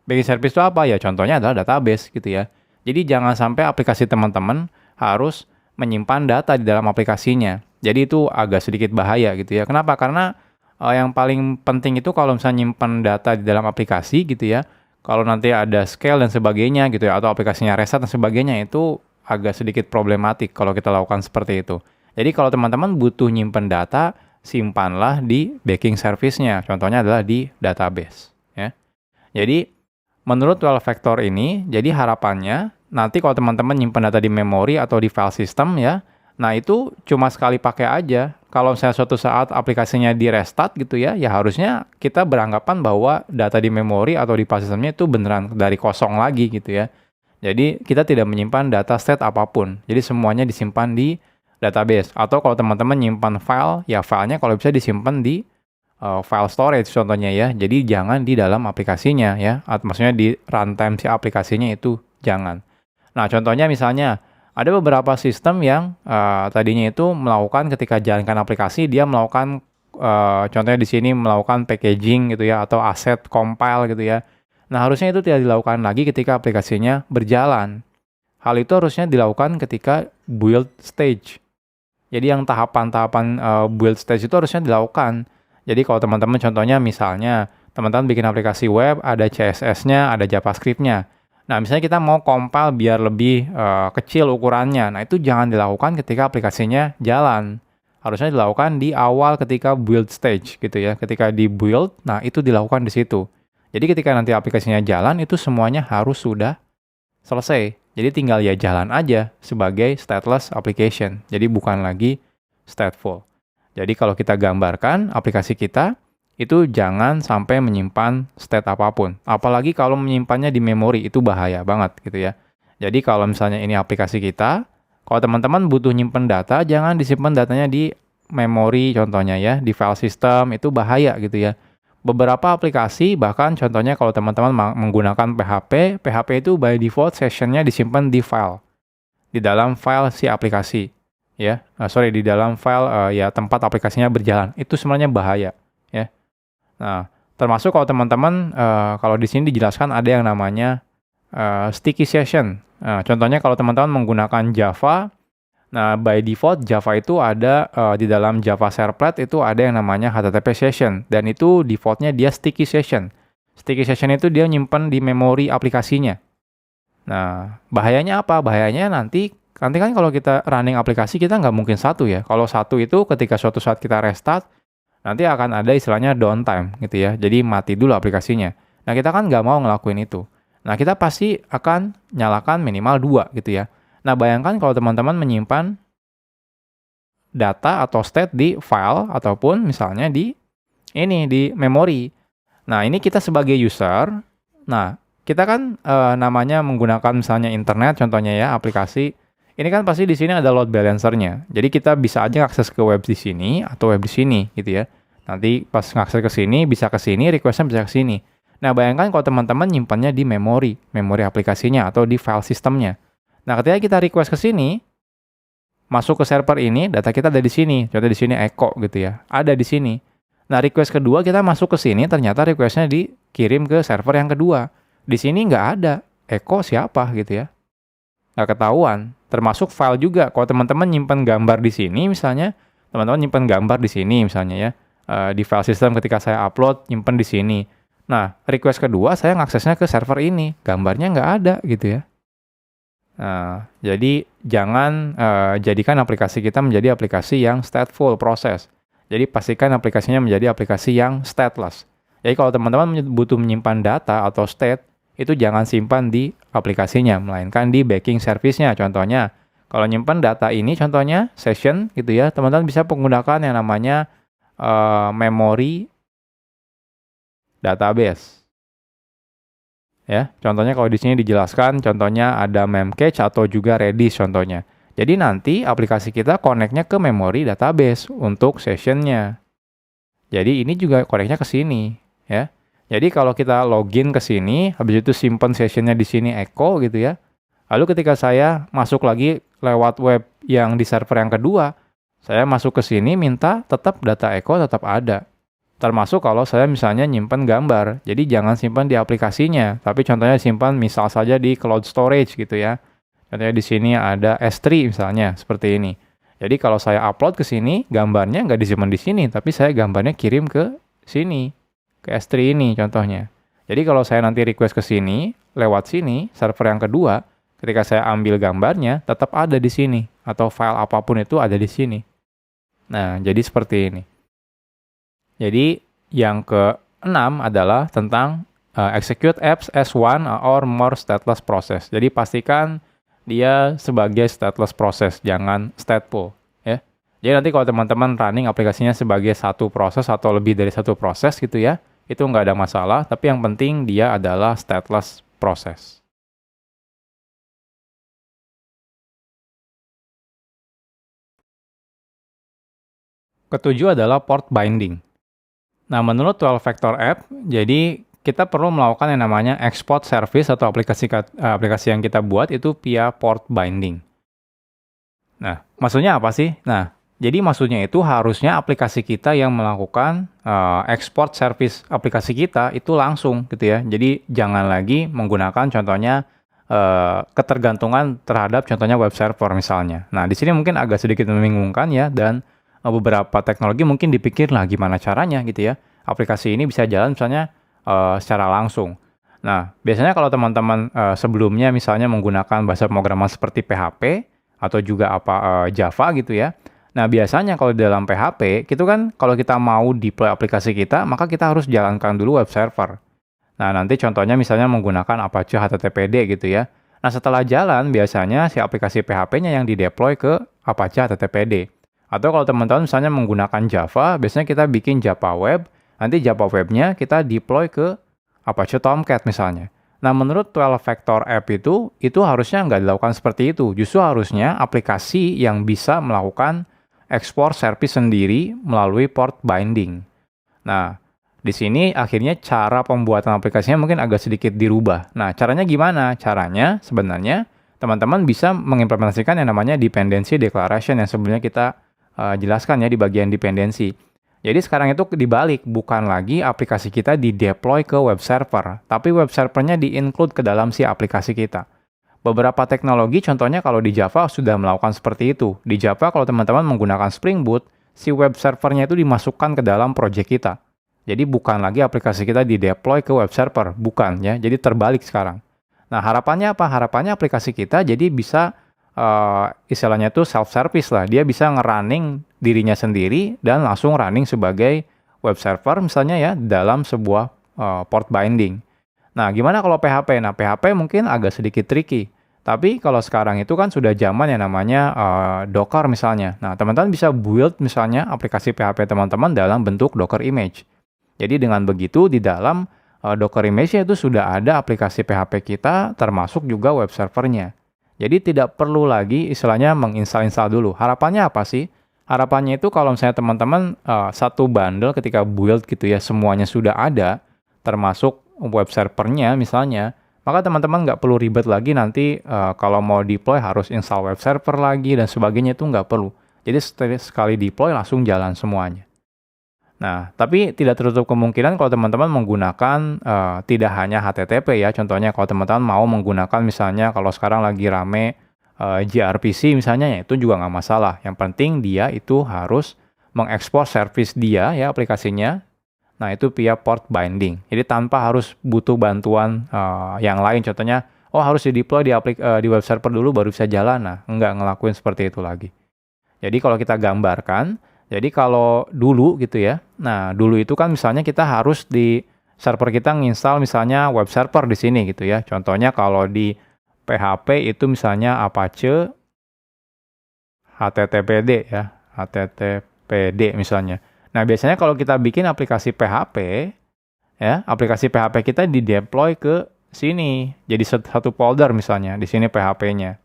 Backend service itu apa ya? Contohnya adalah database gitu ya. Jadi jangan sampai aplikasi teman-teman harus menyimpan data di dalam aplikasinya. Jadi itu agak sedikit bahaya gitu ya. Kenapa? Karena yang paling penting itu kalau misalnya nyimpan data di dalam aplikasi gitu ya, kalau nanti ada scale dan sebagainya gitu ya, atau aplikasinya reset dan sebagainya, itu agak sedikit problematik kalau kita lakukan seperti itu. Jadi kalau teman-teman butuh nyimpen data, simpanlah di backing service-nya. Contohnya adalah di database. Ya. Jadi menurut 12 factor ini, jadi harapannya nanti kalau teman-teman nyimpen data di memori atau di file system ya, nah itu cuma sekali pakai aja. Kalau misalnya suatu saat aplikasinya di restart gitu ya, ya harusnya kita beranggapan bahwa data di memori atau di file systemnya itu beneran dari kosong lagi gitu ya. Jadi kita tidak menyimpan data state apapun. Jadi semuanya disimpan di database. Atau kalau teman-teman nyimpan file, ya filenya kalau bisa disimpan di file storage contohnya ya. Jadi jangan di dalam aplikasinya ya. Maksudnya di runtime si aplikasinya itu jangan. Nah contohnya misalnya, ada beberapa sistem yang tadinya itu melakukan ketika jalankan aplikasi, dia melakukan contohnya di sini melakukan packaging gitu ya, atau asset compile gitu ya. Nah, harusnya itu tidak dilakukan lagi ketika aplikasinya berjalan. Hal itu harusnya dilakukan ketika build stage. Jadi yang tahapan-tahapan build stage itu harusnya dilakukan. Jadi kalau teman-teman contohnya misalnya, teman-teman bikin aplikasi web, ada CSS-nya, ada JavaScript-nya. Nah, misalnya kita mau compile biar lebih kecil ukurannya. Nah, itu jangan dilakukan ketika aplikasinya jalan. Harusnya dilakukan di awal ketika build stage gitu ya. Ketika di build, nah itu dilakukan di situ. Jadi ketika nanti aplikasinya jalan, itu semuanya harus sudah selesai. Jadi tinggal ya jalan aja sebagai stateless application. Jadi bukan lagi stateful. Jadi kalau kita gambarkan aplikasi kita, itu jangan sampai menyimpan state apapun. Apalagi kalau menyimpannya di memori, itu bahaya banget gitu ya. Jadi kalau misalnya ini aplikasi kita, kalau teman-teman butuh nyimpen data, jangan disimpan datanya di memori contohnya ya, di file system, itu bahaya gitu ya. Beberapa aplikasi, bahkan contohnya kalau teman-teman menggunakan PHP, PHP itu by default sessionnya disimpan di file, di dalam file si aplikasi. Ya, di dalam file ya tempat aplikasinya berjalan. Itu sebenarnya bahaya ya. Nah, termasuk kalau teman-teman, kalau di sini dijelaskan ada yang namanya sticky session. Nah, contohnya kalau teman-teman menggunakan Java, nah by default Java itu ada di dalam Java Servlet itu ada yang namanya HTTP session, dan itu defaultnya dia sticky session. Sticky session itu dia nyimpen di memori aplikasinya. Nah, bahayanya apa? Bahayanya nanti kan kalau kita running aplikasi kita nggak mungkin satu ya. Kalau satu itu ketika suatu saat kita restart, nanti akan ada istilahnya downtime gitu ya. Jadi mati dulu aplikasinya. Nah, kita kan nggak mau ngelakuin itu. Nah, kita pasti akan nyalakan minimal 2 gitu ya. Nah, bayangkan kalau teman-teman menyimpan data atau state di file ataupun misalnya di memori. Nah, ini kita sebagai user, nah, kita kan namanya menggunakan misalnya internet contohnya ya, aplikasi. Ini kan pasti di sini ada load balancernya. Jadi kita bisa aja akses ke web di sini atau web di sini gitu ya. Nanti pas ngakses ke sini bisa ke sini, request-nya bisa ke sini. Nah, bayangkan kalau teman-teman nyimpannya di memori aplikasinya atau di file sistemnya. Nah, ketika kita request ke sini, masuk ke server ini, data kita ada di sini. Contoh di sini echo gitu ya. Ada di sini. Nah, request kedua kita masuk ke sini, ternyata request-nya dikirim ke server yang kedua. Di sini nggak ada. Echo siapa gitu ya. Nggak ketahuan. Termasuk file juga. Kalau teman-teman nyimpan gambar di sini misalnya, teman-teman nyimpan gambar di sini misalnya ya, di file system ketika saya upload, nyimpan di sini. Nah, request kedua saya ngaksesnya ke server ini. Gambarnya nggak ada gitu ya. Nah, jadi jangan jadikan aplikasi kita menjadi aplikasi yang stateful proses. Jadi pastikan aplikasinya menjadi aplikasi yang stateless. Jadi kalau teman-teman butuh menyimpan data atau state, itu jangan simpan di aplikasinya, melainkan di backing service-nya. Contohnya, kalau nyimpan data ini, contohnya session gitu ya, teman-teman bisa menggunakan yang namanya memory database. Ya, contohnya kalau di sini dijelaskan, contohnya ada memcache atau juga Redis contohnya. Jadi nanti aplikasi kita connect-nya ke memory database untuk session-nya. Jadi ini juga connect-nya ke sini, ya. Jadi kalau kita login ke sini, habis itu simpan sessionnya di sini echo gitu ya. Lalu ketika saya masuk lagi lewat web yang di server yang kedua, saya masuk ke sini minta tetap data echo tetap ada. Termasuk kalau saya misalnya nyimpan gambar. Jadi jangan simpan di aplikasinya, tapi contohnya simpan misal saja di cloud storage gitu ya. Contohnya di sini ada S3 misalnya, seperti ini. Jadi kalau saya upload ke sini, gambarnya nggak disimpan di sini, tapi saya gambarnya kirim ke sini. Ke S3 ini contohnya. Jadi kalau saya nanti request ke sini, lewat sini, server yang kedua, ketika saya ambil gambarnya, tetap ada di sini. Atau file apapun itu ada di sini. Nah, jadi seperti ini. Jadi yang ke-6 adalah tentang execute apps as one or more stateless process. Jadi pastikan dia sebagai stateless process, jangan stateful. Ya. Jadi nanti kalau teman-teman running aplikasinya sebagai satu proses atau lebih dari satu proses gitu ya, itu nggak ada masalah, tapi yang penting dia adalah stateless process. Ketujuh adalah port binding. Nah, menurut 12-factor app, jadi kita perlu melakukan yang namanya export service atau aplikasi yang kita buat itu via port binding. Nah, maksudnya apa sih? Nah, jadi maksudnya itu harusnya aplikasi kita yang melakukan export service aplikasi kita itu langsung gitu ya. Jadi jangan lagi menggunakan contohnya ketergantungan terhadap contohnya web server misalnya. Nah, di sini mungkin agak sedikit membingungkan ya, dan beberapa teknologi mungkin dipikir lah gimana caranya gitu ya. Aplikasi ini bisa jalan misalnya secara langsung. Nah, biasanya kalau teman-teman sebelumnya misalnya menggunakan bahasa pemrograman seperti PHP atau juga Java gitu ya. Nah, biasanya kalau di dalam PHP, itu kan kalau kita mau deploy aplikasi kita, maka kita harus jalankan dulu web server. Nah, nanti contohnya misalnya menggunakan Apache HTTPD gitu ya. Nah, setelah jalan, biasanya si aplikasi PHP-nya yang dideploy ke Apache HTTPD. Atau kalau teman-teman misalnya menggunakan Java, biasanya kita bikin Java Web. Nanti Java Web-nya kita deploy ke Apache Tomcat misalnya. Nah, menurut 12 Factor App itu harusnya nggak dilakukan seperti itu. Justru harusnya aplikasi yang bisa melakukan ekspor service sendiri melalui port binding. Nah, di sini akhirnya cara pembuatan aplikasinya mungkin agak sedikit dirubah. Nah, caranya gimana? Caranya sebenarnya teman-teman bisa mengimplementasikan yang namanya dependency declaration yang sebelumnya kita jelaskan ya di bagian dependency. Jadi sekarang itu dibalik, bukan lagi aplikasi kita di-deploy ke web server, tapi web servernya di-include ke dalam si aplikasi kita. Beberapa teknologi contohnya kalau di Java sudah melakukan seperti itu. Di Java kalau teman-teman menggunakan Spring Boot, si web servernya itu dimasukkan ke dalam project kita. Jadi bukan lagi aplikasi kita di-deploy ke web server, bukan ya. Jadi terbalik sekarang. Nah, harapannya apa? Harapannya aplikasi kita jadi bisa istilahnya itu self-service lah. Dia bisa nge-running dirinya sendiri dan langsung running sebagai web server misalnya ya dalam sebuah port binding. Nah, gimana kalau PHP? Nah, PHP mungkin agak sedikit tricky. Tapi kalau sekarang itu kan sudah zaman yang namanya Docker misalnya. Nah, teman-teman bisa build misalnya aplikasi PHP teman-teman dalam bentuk Docker image. Jadi dengan begitu di dalam Docker image itu sudah ada aplikasi PHP kita termasuk juga web servernya. Jadi tidak perlu lagi istilahnya menginstal-install dulu. Harapannya apa sih? Harapannya itu kalau misalnya teman-teman satu bundle ketika build gitu ya semuanya sudah ada termasuk web servernya misalnya, maka teman-teman nggak perlu ribet lagi nanti kalau mau deploy harus install web server lagi dan sebagainya itu nggak perlu. Jadi sekali deploy langsung jalan semuanya. Nah, tapi tidak tertutup kemungkinan kalau teman-teman menggunakan tidak hanya HTTP ya. Contohnya kalau teman-teman mau menggunakan misalnya kalau sekarang lagi rame gRPC misalnya ya itu juga nggak masalah. Yang penting dia itu harus mengekspor service dia ya aplikasinya. Nah, itu via port binding. Jadi tanpa harus butuh bantuan yang lain. Contohnya, harus di-deploy di web server dulu baru bisa jalan. Nah, nggak ngelakuin seperti itu lagi. Jadi kalau kita gambarkan, jadi kalau dulu gitu ya. Nah, dulu itu kan misalnya kita harus di server kita nginstal misalnya web server di sini gitu ya. Contohnya kalau di PHP itu misalnya Apache HTTPD ya. HTTPD misalnya. Nah, biasanya kalau kita bikin aplikasi PHP, ya, aplikasi PHP kita di-deploy ke sini. Jadi satu folder misalnya, di sini PHP-nya.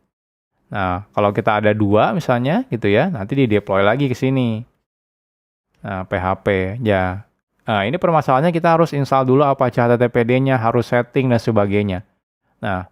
Nah, kalau kita ada dua misalnya, gitu ya, nanti di-deploy lagi ke sini. Nah, PHP, ya. Nah, ini permasalahannya kita harus install dulu Apache HTTPD-nya, harus setting dan sebagainya. Nah,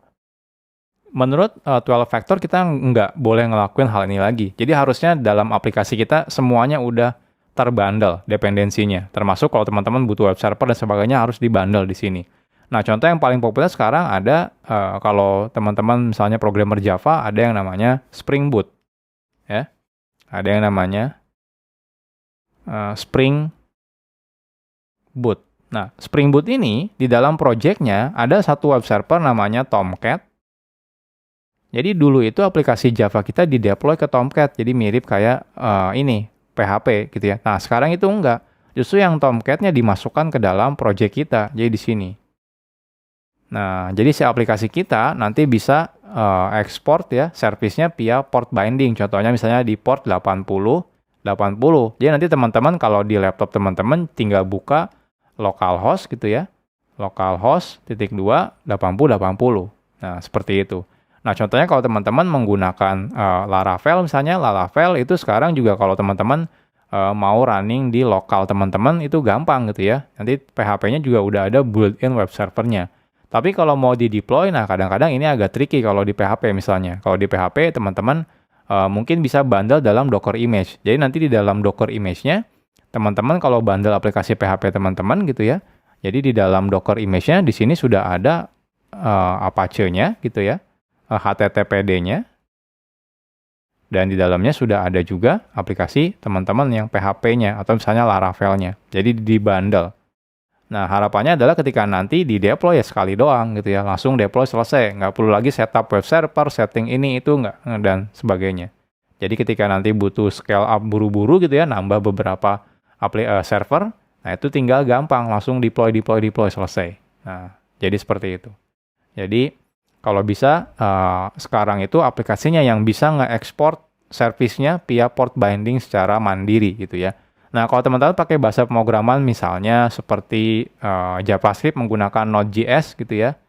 menurut 12 Factor kita nggak boleh ngelakuin hal ini lagi. Jadi harusnya dalam aplikasi kita semuanya udah terbundle dependensinya. Termasuk kalau teman-teman butuh web server dan sebagainya harus dibundle di sini. Nah, contoh yang paling populer sekarang ada kalau teman-teman misalnya programmer Java ada yang namanya Spring Boot. Ya. Ada yang namanya Spring Boot. Nah, Spring Boot ini di dalam project-nya ada satu web server namanya Tomcat. Jadi dulu itu aplikasi Java kita di-deploy ke Tomcat. Jadi mirip kayak ini PHP gitu ya. Nah, sekarang itu enggak. Justru yang Tomcat-nya dimasukkan ke dalam project kita. Jadi di sini. Nah, jadi si aplikasi kita nanti bisa ekspor ya service-nya via port binding. Contohnya misalnya di port 80. Jadi nanti teman-teman kalau di laptop teman-teman tinggal buka localhost gitu ya. Localhost *2 8080. Nah, seperti itu. Nah, contohnya kalau teman-teman menggunakan Laravel misalnya, Laravel itu sekarang juga kalau teman-teman mau running di lokal teman-teman itu gampang gitu ya. Nanti PHP-nya juga udah ada built-in web servernya. Tapi kalau mau di-deploy, nah kadang-kadang ini agak tricky kalau di PHP misalnya. Kalau di PHP teman-teman mungkin bisa bundle dalam Docker image. Jadi nanti di dalam Docker image-nya, teman-teman kalau bundle aplikasi PHP teman-teman gitu ya. Jadi di dalam Docker image-nya di sini sudah ada Apache-nya gitu ya. HTTPD-nya, dan di dalamnya sudah ada juga aplikasi teman-teman yang PHP-nya atau misalnya Laravel-nya. Jadi di-bundle. Nah, harapannya adalah ketika nanti di-deploy ya sekali doang gitu ya, langsung deploy selesai. Nggak perlu lagi setup web server, setting ini itu nggak, dan sebagainya. Jadi ketika nanti butuh scale up buru-buru gitu ya, nambah beberapa server, nah itu tinggal gampang, langsung deploy selesai. Nah, jadi seperti itu. Jadi kalau bisa, sekarang itu aplikasinya yang bisa nge-export service-nya via port binding secara mandiri gitu ya. Nah, kalau teman-teman pakai bahasa pemrograman misalnya seperti JavaScript menggunakan Node.js gitu ya.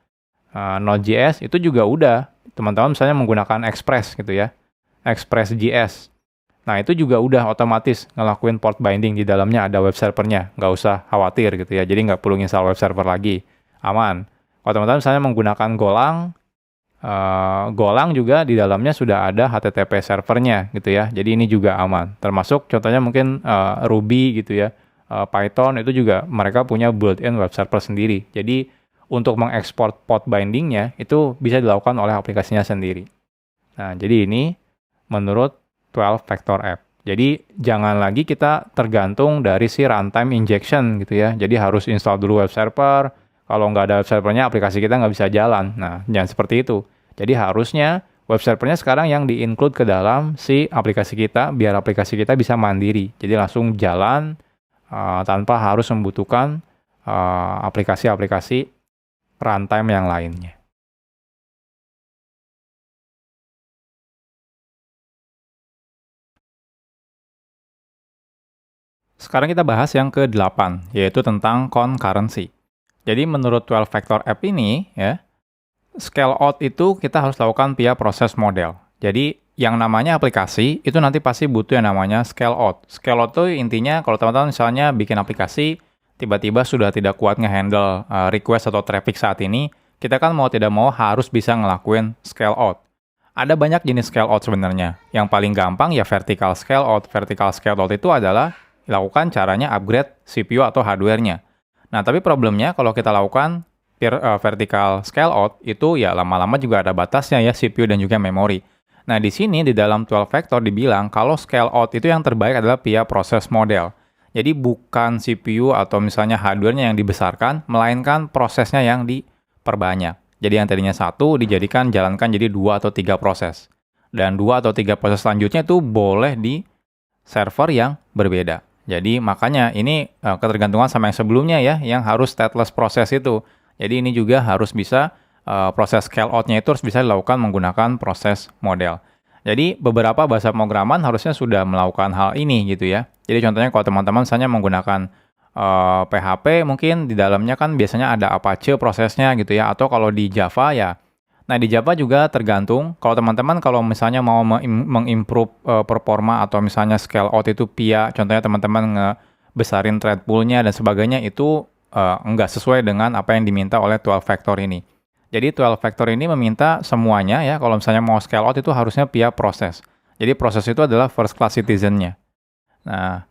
Node.js itu juga udah. Teman-teman misalnya menggunakan Express gitu ya. Express.js. Nah, itu juga udah otomatis ngelakuin port binding di dalamnya ada web servernya. Nggak usah khawatir gitu ya. Jadi nggak perlu install web server lagi. Aman. Kalau teman-teman misalnya menggunakan Golang, Golang juga di dalamnya sudah ada HTTP servernya gitu ya. Jadi ini juga aman. Termasuk contohnya mungkin Ruby gitu ya. Python itu juga mereka punya built-in web server sendiri. Jadi untuk mengekspor port bindingnya itu bisa dilakukan oleh aplikasinya sendiri. Nah, jadi ini menurut 12 Factor App. Jadi jangan lagi kita tergantung dari si runtime injection gitu ya. Jadi harus install dulu web server. Kalau nggak ada web servernya, aplikasi kita nggak bisa jalan. Nah, jangan seperti itu. Jadi harusnya web servernya sekarang yang di-include ke dalam si aplikasi kita, biar aplikasi kita bisa mandiri. Jadi langsung jalan tanpa harus membutuhkan aplikasi-aplikasi runtime yang lainnya. Sekarang kita bahas yang ke-8, yaitu tentang concurrency. Jadi menurut 12 Factor App ini, ya, scale out itu kita harus lakukan via proses model. Jadi yang namanya aplikasi itu nanti pasti butuh yang namanya scale out. Scale out itu intinya kalau teman-teman misalnya bikin aplikasi, tiba-tiba sudah tidak kuat nge-handle request atau traffic saat ini, kita kan mau tidak mau harus bisa ngelakuin scale out. Ada banyak jenis scale out sebenarnya. Yang paling gampang ya vertical scale out. Vertical scale out itu adalah dilakukan caranya upgrade CPU atau hardware-nya. Nah, tapi problemnya kalau kita lakukan vertical scale out itu ya lama-lama juga ada batasnya ya CPU dan juga memori. Nah, di sini di dalam 12 factor dibilang kalau scale out itu yang terbaik adalah via proses model. Jadi bukan CPU atau misalnya hardware-nya yang dibesarkan, melainkan prosesnya yang diperbanyak. Jadi yang tadinya satu dijadikan jalankan jadi 2 atau 3 proses. Dan 2 atau 3 proses selanjutnya itu boleh di server yang berbeda. Jadi makanya ini ketergantungan sama yang sebelumnya ya, yang harus stateless proses itu. Jadi ini juga harus bisa proses scale out-nya itu harus bisa dilakukan menggunakan proses model. Jadi beberapa bahasa pemrograman harusnya sudah melakukan hal ini gitu ya. Jadi contohnya kalau teman-teman misalnya menggunakan PHP mungkin di dalamnya kan biasanya ada Apache prosesnya gitu ya. Atau kalau di Java ya. Nah, di Java juga tergantung. Kalau teman-teman kalau misalnya mau mengimprove performa atau misalnya scale out itu via, contohnya teman-teman ngebesarin thread pool-nya dan sebagainya, itu enggak sesuai dengan apa yang diminta oleh 12 factor ini. Jadi 12 factor ini meminta semuanya ya, kalau misalnya mau scale out itu harusnya via proses. Jadi proses itu adalah first class citizen-nya. Nah,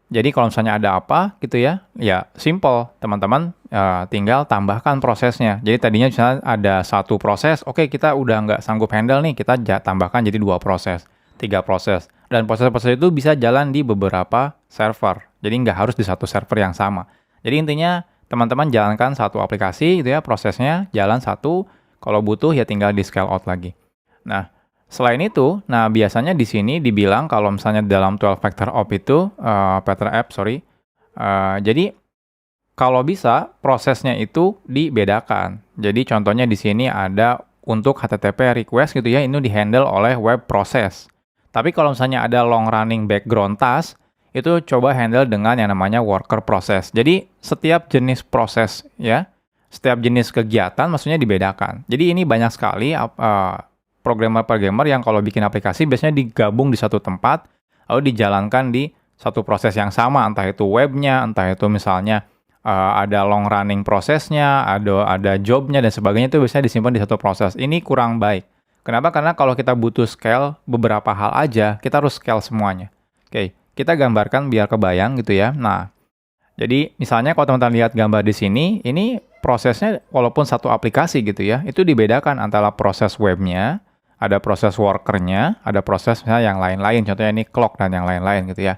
jadi kalau misalnya ada apa gitu ya, ya simple, teman-teman tinggal tambahkan prosesnya. Jadi tadinya misalnya ada satu proses, oke kita udah nggak sanggup handle nih, kita tambahkan jadi 2 proses, 3 proses. Dan proses-proses itu bisa jalan di beberapa server. Jadi nggak harus di satu server yang sama. Jadi intinya teman-teman jalankan satu aplikasi gitu ya, prosesnya jalan satu, kalau butuh ya tinggal di scale out lagi. Nah, selain itu, nah biasanya di sini dibilang kalau misalnya dalam 12 factor app itu, jadi kalau bisa prosesnya itu dibedakan. Jadi contohnya di sini ada untuk HTTP request gitu ya, ini dihandle oleh web process. Tapi kalau misalnya ada long running background task, itu coba handle dengan yang namanya worker process. Jadi setiap jenis proses ya, setiap jenis kegiatan maksudnya dibedakan. Jadi ini banyak sekali programmer-programmer yang kalau bikin aplikasi biasanya digabung di satu tempat, lalu dijalankan di satu proses yang sama, entah itu webnya, entah itu misalnya ada long running prosesnya, ada jobnya dan sebagainya, itu biasanya disimpan di satu proses. Ini kurang baik. Kenapa? Karena kalau kita butuh scale beberapa hal aja, kita harus scale semuanya. Oke, kita gambarkan biar kebayang gitu ya. Nah, jadi misalnya kalau teman-teman lihat gambar di sini, ini prosesnya walaupun satu aplikasi gitu ya, itu dibedakan antara proses webnya, ada proses workernya, ada proses misalnya yang lain-lain, contohnya ini clock dan yang lain-lain gitu ya.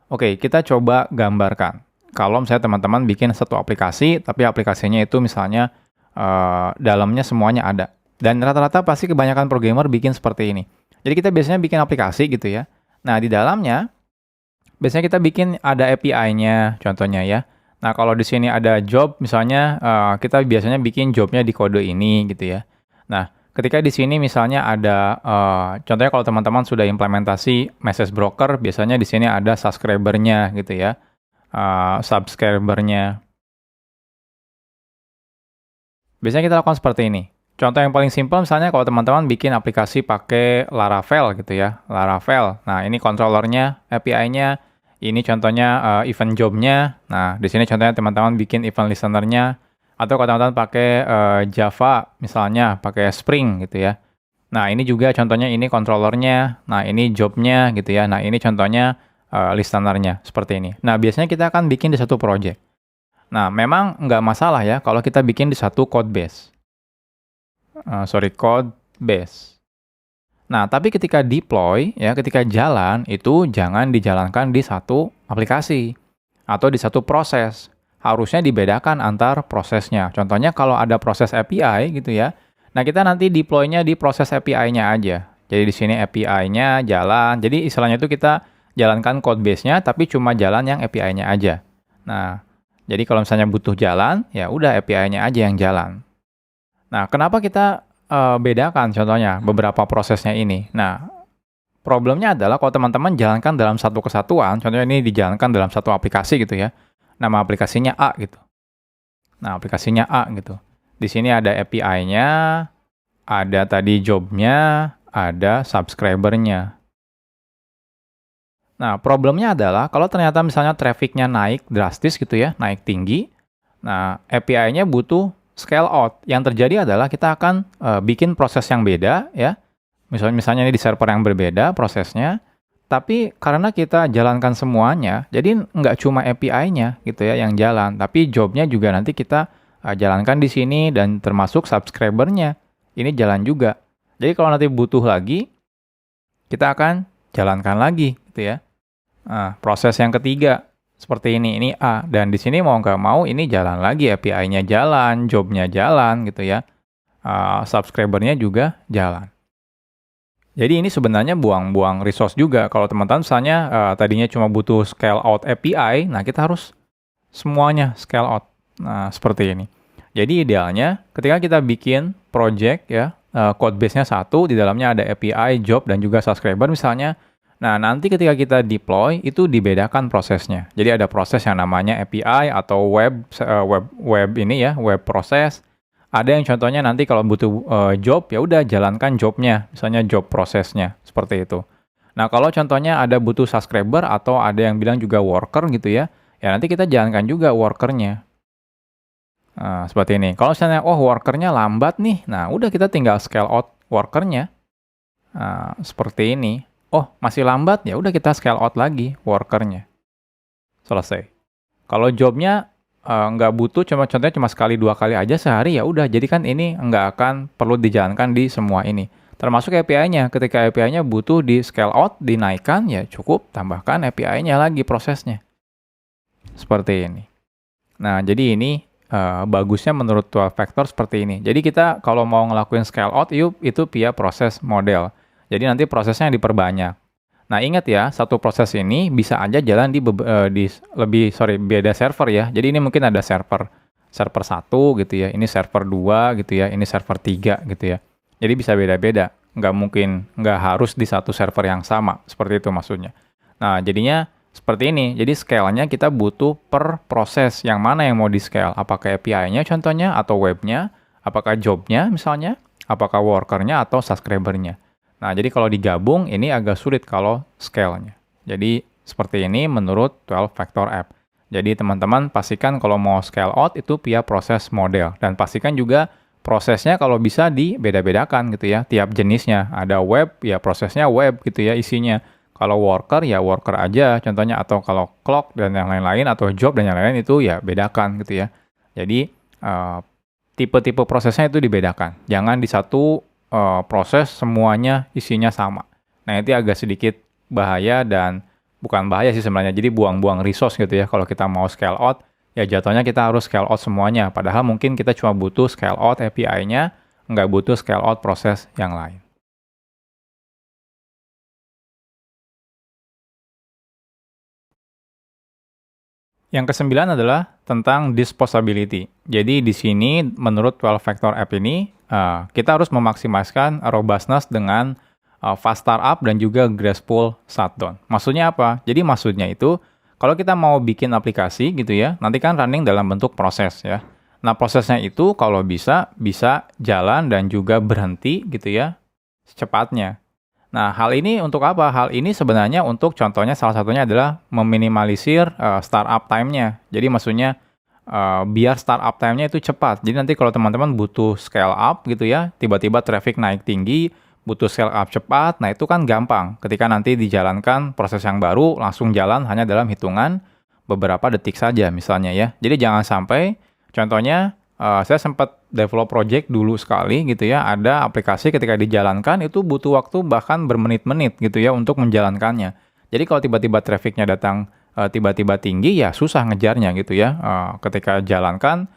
Oke, kita coba gambarkan. Kalau misalnya teman-teman bikin satu aplikasi, tapi aplikasinya itu misalnya dalamnya semuanya ada. Dan rata-rata pasti kebanyakan programmer bikin seperti ini. Jadi kita biasanya bikin aplikasi gitu ya. Nah, di dalamnya biasanya kita bikin ada API-nya contohnya ya. Nah, kalau di sini ada job misalnya kita biasanya bikin jobnya di kode ini gitu ya. Nah, Ketika di sini misalnya ada, contohnya kalau teman-teman sudah implementasi message broker, biasanya di sini ada subscriber-nya gitu ya, subscriber-nya. Biasanya kita lakukan seperti ini. Contoh yang paling simpel misalnya kalau teman-teman bikin aplikasi pakai Laravel gitu ya, Laravel. Nah, ini controllernya, API-nya, ini contohnya event job-nya. Nah, di sini contohnya teman-teman bikin event listener-nya, atau kalau teman-teman pakai Java misalnya, pakai Spring gitu ya. Nah, ini juga contohnya ini controllernya, nah ini job-nya gitu ya, nah ini contohnya listener-nya, seperti ini. Nah, biasanya kita akan bikin di satu project. Nah, memang nggak masalah ya kalau kita bikin di satu code base. Code base. Nah, tapi ketika deploy, ya ketika jalan, itu jangan dijalankan di satu aplikasi atau di satu proses. Harusnya dibedakan antar prosesnya. Contohnya kalau ada proses API gitu ya, nah kita nanti deploy-nya di proses API-nya aja. Jadi di sini API-nya jalan, jadi istilahnya itu kita jalankan code base-nya, tapi cuma jalan yang API-nya aja. Nah, jadi kalau misalnya butuh jalan, ya udah API-nya aja yang jalan. Nah, kenapa kita bedakan contohnya beberapa prosesnya ini? Nah, problemnya adalah kalau teman-teman jalankan dalam satu kesatuan, contohnya ini dijalankan dalam satu aplikasi gitu ya, nama aplikasinya A gitu. Nah, aplikasinya A gitu. Di sini ada API-nya, ada tadi job-nya, ada subscriber-nya. Nah, problemnya adalah kalau ternyata misalnya traffic-nya naik drastis gitu ya, naik tinggi, nah API-nya butuh scale out. Yang terjadi adalah kita akan bikin proses yang beda ya. Misalnya ini di server yang berbeda prosesnya, tapi karena kita jalankan semuanya, jadi nggak cuma API-nya gitu ya yang jalan, tapi job-nya juga nanti kita jalankan di sini dan termasuk subscriber-nya. Ini jalan juga. Jadi kalau nanti butuh lagi, kita akan jalankan lagi gitu ya. Nah, proses yang ketiga seperti ini A, dan di sini mau nggak mau ini jalan lagi, API-nya jalan, job-nya jalan gitu ya, subscriber-nya juga jalan. Jadi ini sebenarnya buang-buang resource juga. Kalau teman-teman misalnya tadinya cuma butuh scale out API, nah kita harus semuanya scale out. Nah, seperti ini. Jadi idealnya ketika kita bikin project ya, code base-nya satu, di dalamnya ada API, job, dan juga subscriber misalnya. Nah, nanti ketika kita deploy, itu dibedakan prosesnya. Jadi ada proses yang namanya API atau web ini ya, web proses. Ada yang contohnya nanti kalau butuh job, ya udah jalankan jobnya, misalnya job prosesnya, seperti itu. Nah, kalau contohnya ada butuh subscriber atau ada yang bilang juga worker gitu ya, ya nanti kita jalankan juga workernya. Nah, seperti ini. Kalau misalnya, oh workernya lambat nih, nah udah kita tinggal scale out workernya. Nah, seperti ini. Oh, masih lambat, ya udah kita scale out lagi workernya. Selesai. Kalau jobnya nggak butuh, contohnya cuma sekali dua kali aja sehari, ya udah. Jadi kan ini nggak akan perlu dijalankan di semua ini. Termasuk API-nya. Ketika API-nya butuh di scale out, dinaikkan, ya cukup tambahkan API-nya lagi prosesnya. Seperti ini. Nah, jadi ini bagusnya menurut 12 factor seperti ini. Jadi kita kalau mau ngelakuin scale out, itu via proses model. Jadi nanti prosesnya diperbanyak. Nah, ingat ya, satu proses ini bisa aja jalan di beda server ya. Jadi ini mungkin ada server 1 gitu ya, ini server 2 gitu ya, ini server 3 gitu ya. Jadi bisa beda-beda. Nggak harus di satu server yang sama. Seperti itu maksudnya. Nah, jadinya seperti ini. Jadi scale-nya kita butuh per proses. Yang mana yang mau di-scale? Apakah API-nya contohnya, atau webnya, apakah job-nya misalnya, apakah worker-nya, atau subscriber-nya. Nah, jadi kalau digabung, ini agak sulit kalau scale-nya. Jadi, seperti ini menurut 12 factor app. Jadi, teman-teman pastikan kalau mau scale out itu via proses model. Dan pastikan juga prosesnya kalau bisa dibeda-bedakan gitu ya, tiap jenisnya. Ada web, ya prosesnya web gitu ya isinya. Kalau worker, ya worker aja contohnya. Atau kalau clock dan yang lain-lain, atau job dan yang lain-lain itu ya bedakan gitu ya. Jadi, tipe-tipe prosesnya itu dibedakan. Jangan di satu proses semuanya isinya sama. Nah, itu agak sedikit bahaya dan bukan bahaya sih sebenarnya. Jadi buang-buang resource gitu ya. Kalau kita mau scale out, ya jatuhnya kita harus scale out semuanya. Padahal mungkin kita cuma butuh scale out API-nya, nggak butuh scale out proses yang lain. Yang kesembilan adalah tentang disposability. Jadi di sini menurut 12 factor app ini kita harus memaksimalkan robustness dengan fast startup dan juga graceful shutdown. Maksudnya apa? Jadi maksudnya itu kalau kita mau bikin aplikasi gitu ya, nanti kan running dalam bentuk proses ya. Nah prosesnya itu kalau bisa jalan dan juga berhenti gitu ya secepatnya. Nah, hal ini untuk apa? Hal ini sebenarnya untuk contohnya salah satunya adalah meminimalisir startup time-nya. Jadi maksudnya biar startup time-nya itu cepat. Jadi nanti kalau teman-teman butuh scale up gitu ya, tiba-tiba traffic naik tinggi, butuh scale up cepat, nah itu kan gampang. Ketika nanti dijalankan proses yang baru, langsung jalan hanya dalam hitungan beberapa detik saja misalnya ya. Jadi jangan sampai, contohnya saya sempat develop project dulu sekali gitu ya, ada aplikasi ketika dijalankan itu butuh waktu bahkan bermenit-menit gitu ya untuk menjalankannya. Jadi kalau tiba-tiba trafficnya datang tiba-tiba tinggi ya susah ngejarnya gitu ya. Ketika jalankan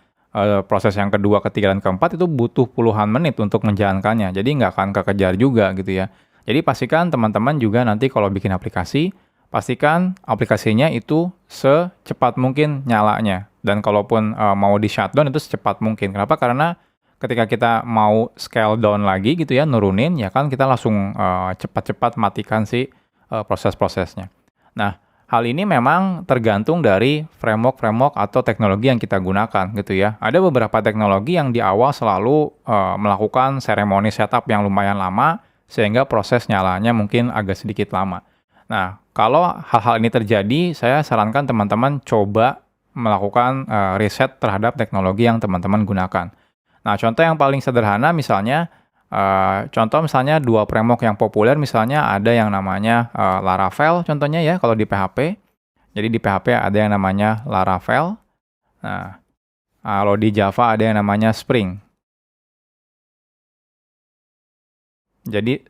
proses yang kedua, ketiga, dan keempat itu butuh puluhan menit untuk menjalankannya. Jadi nggak akan kekejar juga gitu ya. Jadi pastikan teman-teman juga nanti kalau bikin aplikasi, pastikan aplikasinya itu secepat mungkin nyalanya. Dan kalaupun mau di shutdown itu secepat mungkin. Kenapa? Karena ketika kita mau scale down lagi gitu ya, nurunin, ya kan kita langsung cepat-cepat matikan si proses-prosesnya. Nah, hal ini memang tergantung dari framework atau teknologi yang kita gunakan gitu ya. Ada beberapa teknologi yang di awal selalu melakukan seremoni setup yang lumayan lama, sehingga proses nyalanya mungkin agak sedikit lama. Nah, kalau hal-hal ini terjadi, saya sarankan teman-teman coba melakukan riset terhadap teknologi yang teman-teman gunakan. Nah, contoh yang paling sederhana misalnya, contoh misalnya dua framework yang populer, misalnya ada yang namanya Laravel contohnya ya kalau di PHP. Jadi di PHP ada yang namanya Laravel. Nah, kalau di Java ada yang namanya Spring. Jadi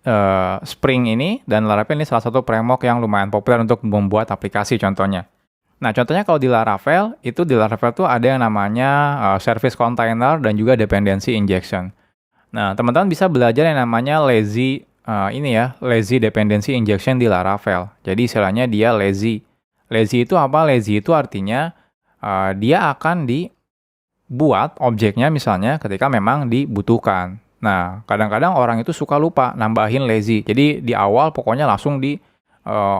Spring ini dan Laravel ini salah satu framework yang lumayan populer untuk membuat aplikasi contohnya. Nah, contohnya kalau di Laravel, itu di Laravel tuh ada yang namanya service container dan juga dependency injection. Nah, teman-teman bisa belajar yang namanya lazy lazy dependency injection di Laravel. Jadi istilahnya dia lazy. Lazy itu apa? Lazy itu artinya dia akan dibuat objeknya misalnya ketika memang dibutuhkan. Nah, kadang-kadang orang itu suka lupa nambahin lazy. Jadi di awal pokoknya langsung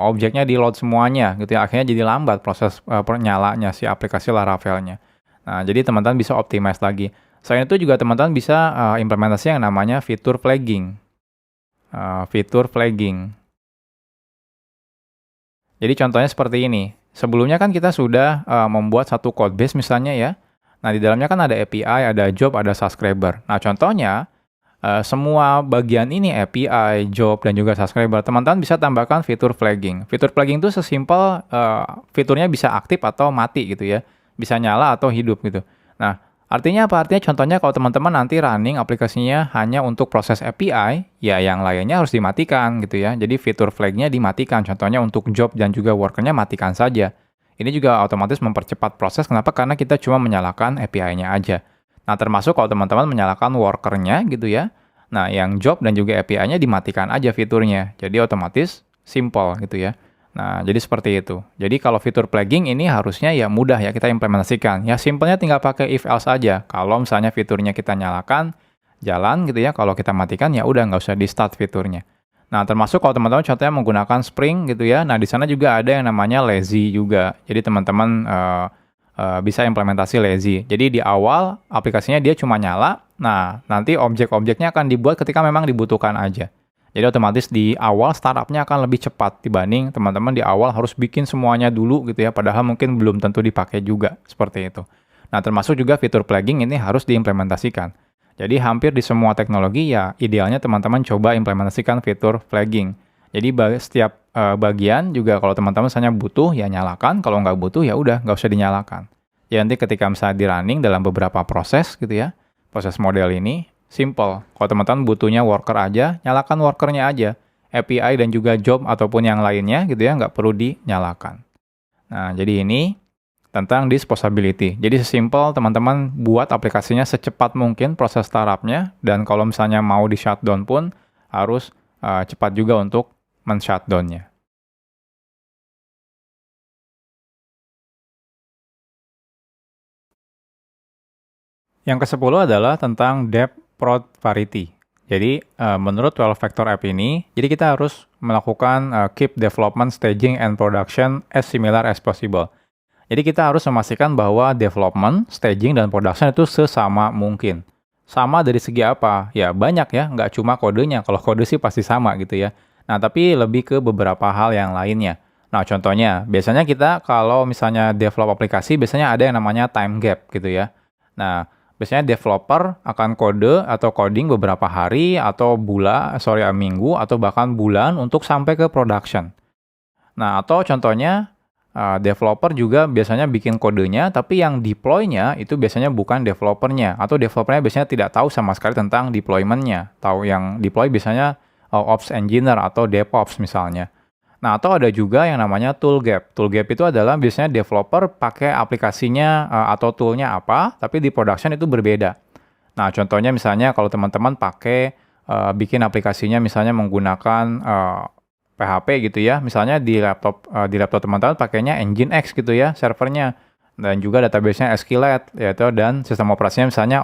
objeknya di load semuanya gitu ya, akhirnya jadi lambat proses nyalanya si aplikasi Laravelnya. Nah, jadi teman-teman bisa optimize lagi. Selain itu juga teman-teman bisa implementasi yang namanya fitur flagging. Fitur flagging. Jadi contohnya seperti ini. Sebelumnya kan kita sudah membuat satu code base misalnya ya. Nah, di dalamnya kan ada API, ada job, ada subscriber. Nah, contohnya semua bagian ini API, job, dan juga subscriber, teman-teman bisa tambahkan fitur flagging. Fitur flagging itu sesimpel fiturnya bisa aktif atau mati gitu ya. Bisa nyala atau hidup gitu. Nah, artinya apa? Artinya contohnya kalau teman-teman nanti running aplikasinya hanya untuk proses API, ya yang lainnya harus dimatikan gitu ya. Jadi fitur flag-nya dimatikan. Contohnya untuk job dan juga worker-nya matikan saja. Ini juga otomatis mempercepat proses. Kenapa? Karena kita cuma menyalakan API-nya aja. Nah, termasuk kalau teman-teman menyalakan worker-nya gitu ya. Nah, yang job dan juga API-nya dimatikan aja fiturnya. Jadi otomatis simple gitu ya. Nah, jadi seperti itu. Jadi kalau fitur flagging ini harusnya ya mudah ya kita implementasikan. Ya simpelnya tinggal pakai if else aja. Kalau misalnya fiturnya kita nyalakan, jalan gitu ya. Kalau kita matikan ya udah nggak usah di start fiturnya. Nah, termasuk kalau teman-teman contohnya menggunakan Spring gitu ya. Nah, di sana juga ada yang namanya lazy juga. Jadi teman-teman bisa implementasi lazy. Jadi di awal aplikasinya dia cuma nyala. Nah, nanti objek-objeknya akan dibuat ketika memang dibutuhkan aja. Jadi otomatis di awal startupnya akan lebih cepat dibanding teman-teman di awal harus bikin semuanya dulu gitu ya. Padahal mungkin belum tentu dipakai juga seperti itu. Nah, termasuk juga fitur flagging ini harus diimplementasikan. Jadi hampir di semua teknologi ya idealnya teman-teman coba implementasikan fitur flagging. Jadi setiap bagian juga kalau teman-teman misalnya butuh ya nyalakan, kalau nggak butuh ya udah nggak usah dinyalakan. Ya nanti ketika misalnya di running dalam beberapa proses gitu ya, proses model ini simple. Kalau teman-teman butuhnya worker aja, nyalakan workernya aja. API dan juga job ataupun yang lainnya gitu ya nggak perlu dinyalakan. Nah jadi ini tentang disposability. Jadi sesimpel teman-teman buat aplikasinya secepat mungkin proses startupnya dan kalau misalnya mau di shutdown pun harus cepat juga untuk men-shutdown-nya. Yang ke-10 adalah tentang depth prod parity. Jadi, menurut 12 Factor App ini, jadi kita harus melakukan keep development, staging, and production as similar as possible. Jadi kita harus memastikan bahwa development, staging, dan production itu sesama mungkin. Sama dari segi apa? Ya banyak ya, nggak cuma kodenya. Kalau kode sih pasti sama gitu ya. Nah, tapi lebih ke beberapa hal yang lainnya. Nah, contohnya, biasanya kita kalau misalnya develop aplikasi, biasanya ada yang namanya time gap gitu ya. Nah, biasanya developer akan kode atau coding beberapa hari atau minggu atau bahkan bulan untuk sampai ke production. Nah, atau contohnya developer juga biasanya bikin kodenya, tapi yang deploy-nya itu biasanya bukan developernya, atau developernya biasanya tidak tahu sama sekali tentang deployment-nya. Tahu yang deploy biasanya Ops Engineer atau DevOps misalnya. Nah, atau ada juga yang namanya tool gap. Tool gap itu adalah biasanya developer pakai aplikasinya atau tool-nya apa, tapi di production itu berbeda. Nah, contohnya misalnya kalau teman-teman pakai bikin aplikasinya misalnya menggunakan PHP gitu ya. Misalnya di laptop teman-teman pakainya Nginx gitu ya, servernya. Dan juga database-nya SQLite yaitu dan sistem operasinya misalnya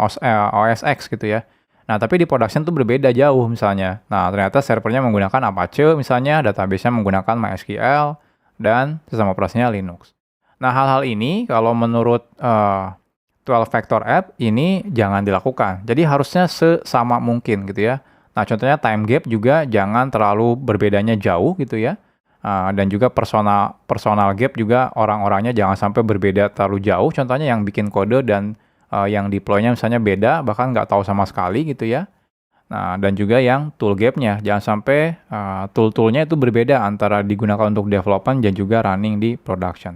OS X gitu ya. Nah, tapi di production tuh berbeda jauh misalnya. Nah, ternyata servernya menggunakan Apache misalnya, database-nya menggunakan MySQL, dan sistem operasinya Linux. Nah, hal-hal ini kalau menurut 12 Factor App ini jangan dilakukan. Jadi harusnya sesama mungkin gitu ya. Nah, contohnya time gap juga jangan terlalu berbedanya jauh gitu ya. Dan juga personal gap juga orang-orangnya jangan sampai berbeda terlalu jauh. Contohnya yang bikin kode dan yang deploy-nya misalnya beda, bahkan nggak tahu sama sekali gitu ya. Nah, dan juga yang tool gap-nya, jangan sampai tool-toolnya itu berbeda antara digunakan untuk development dan juga running di production.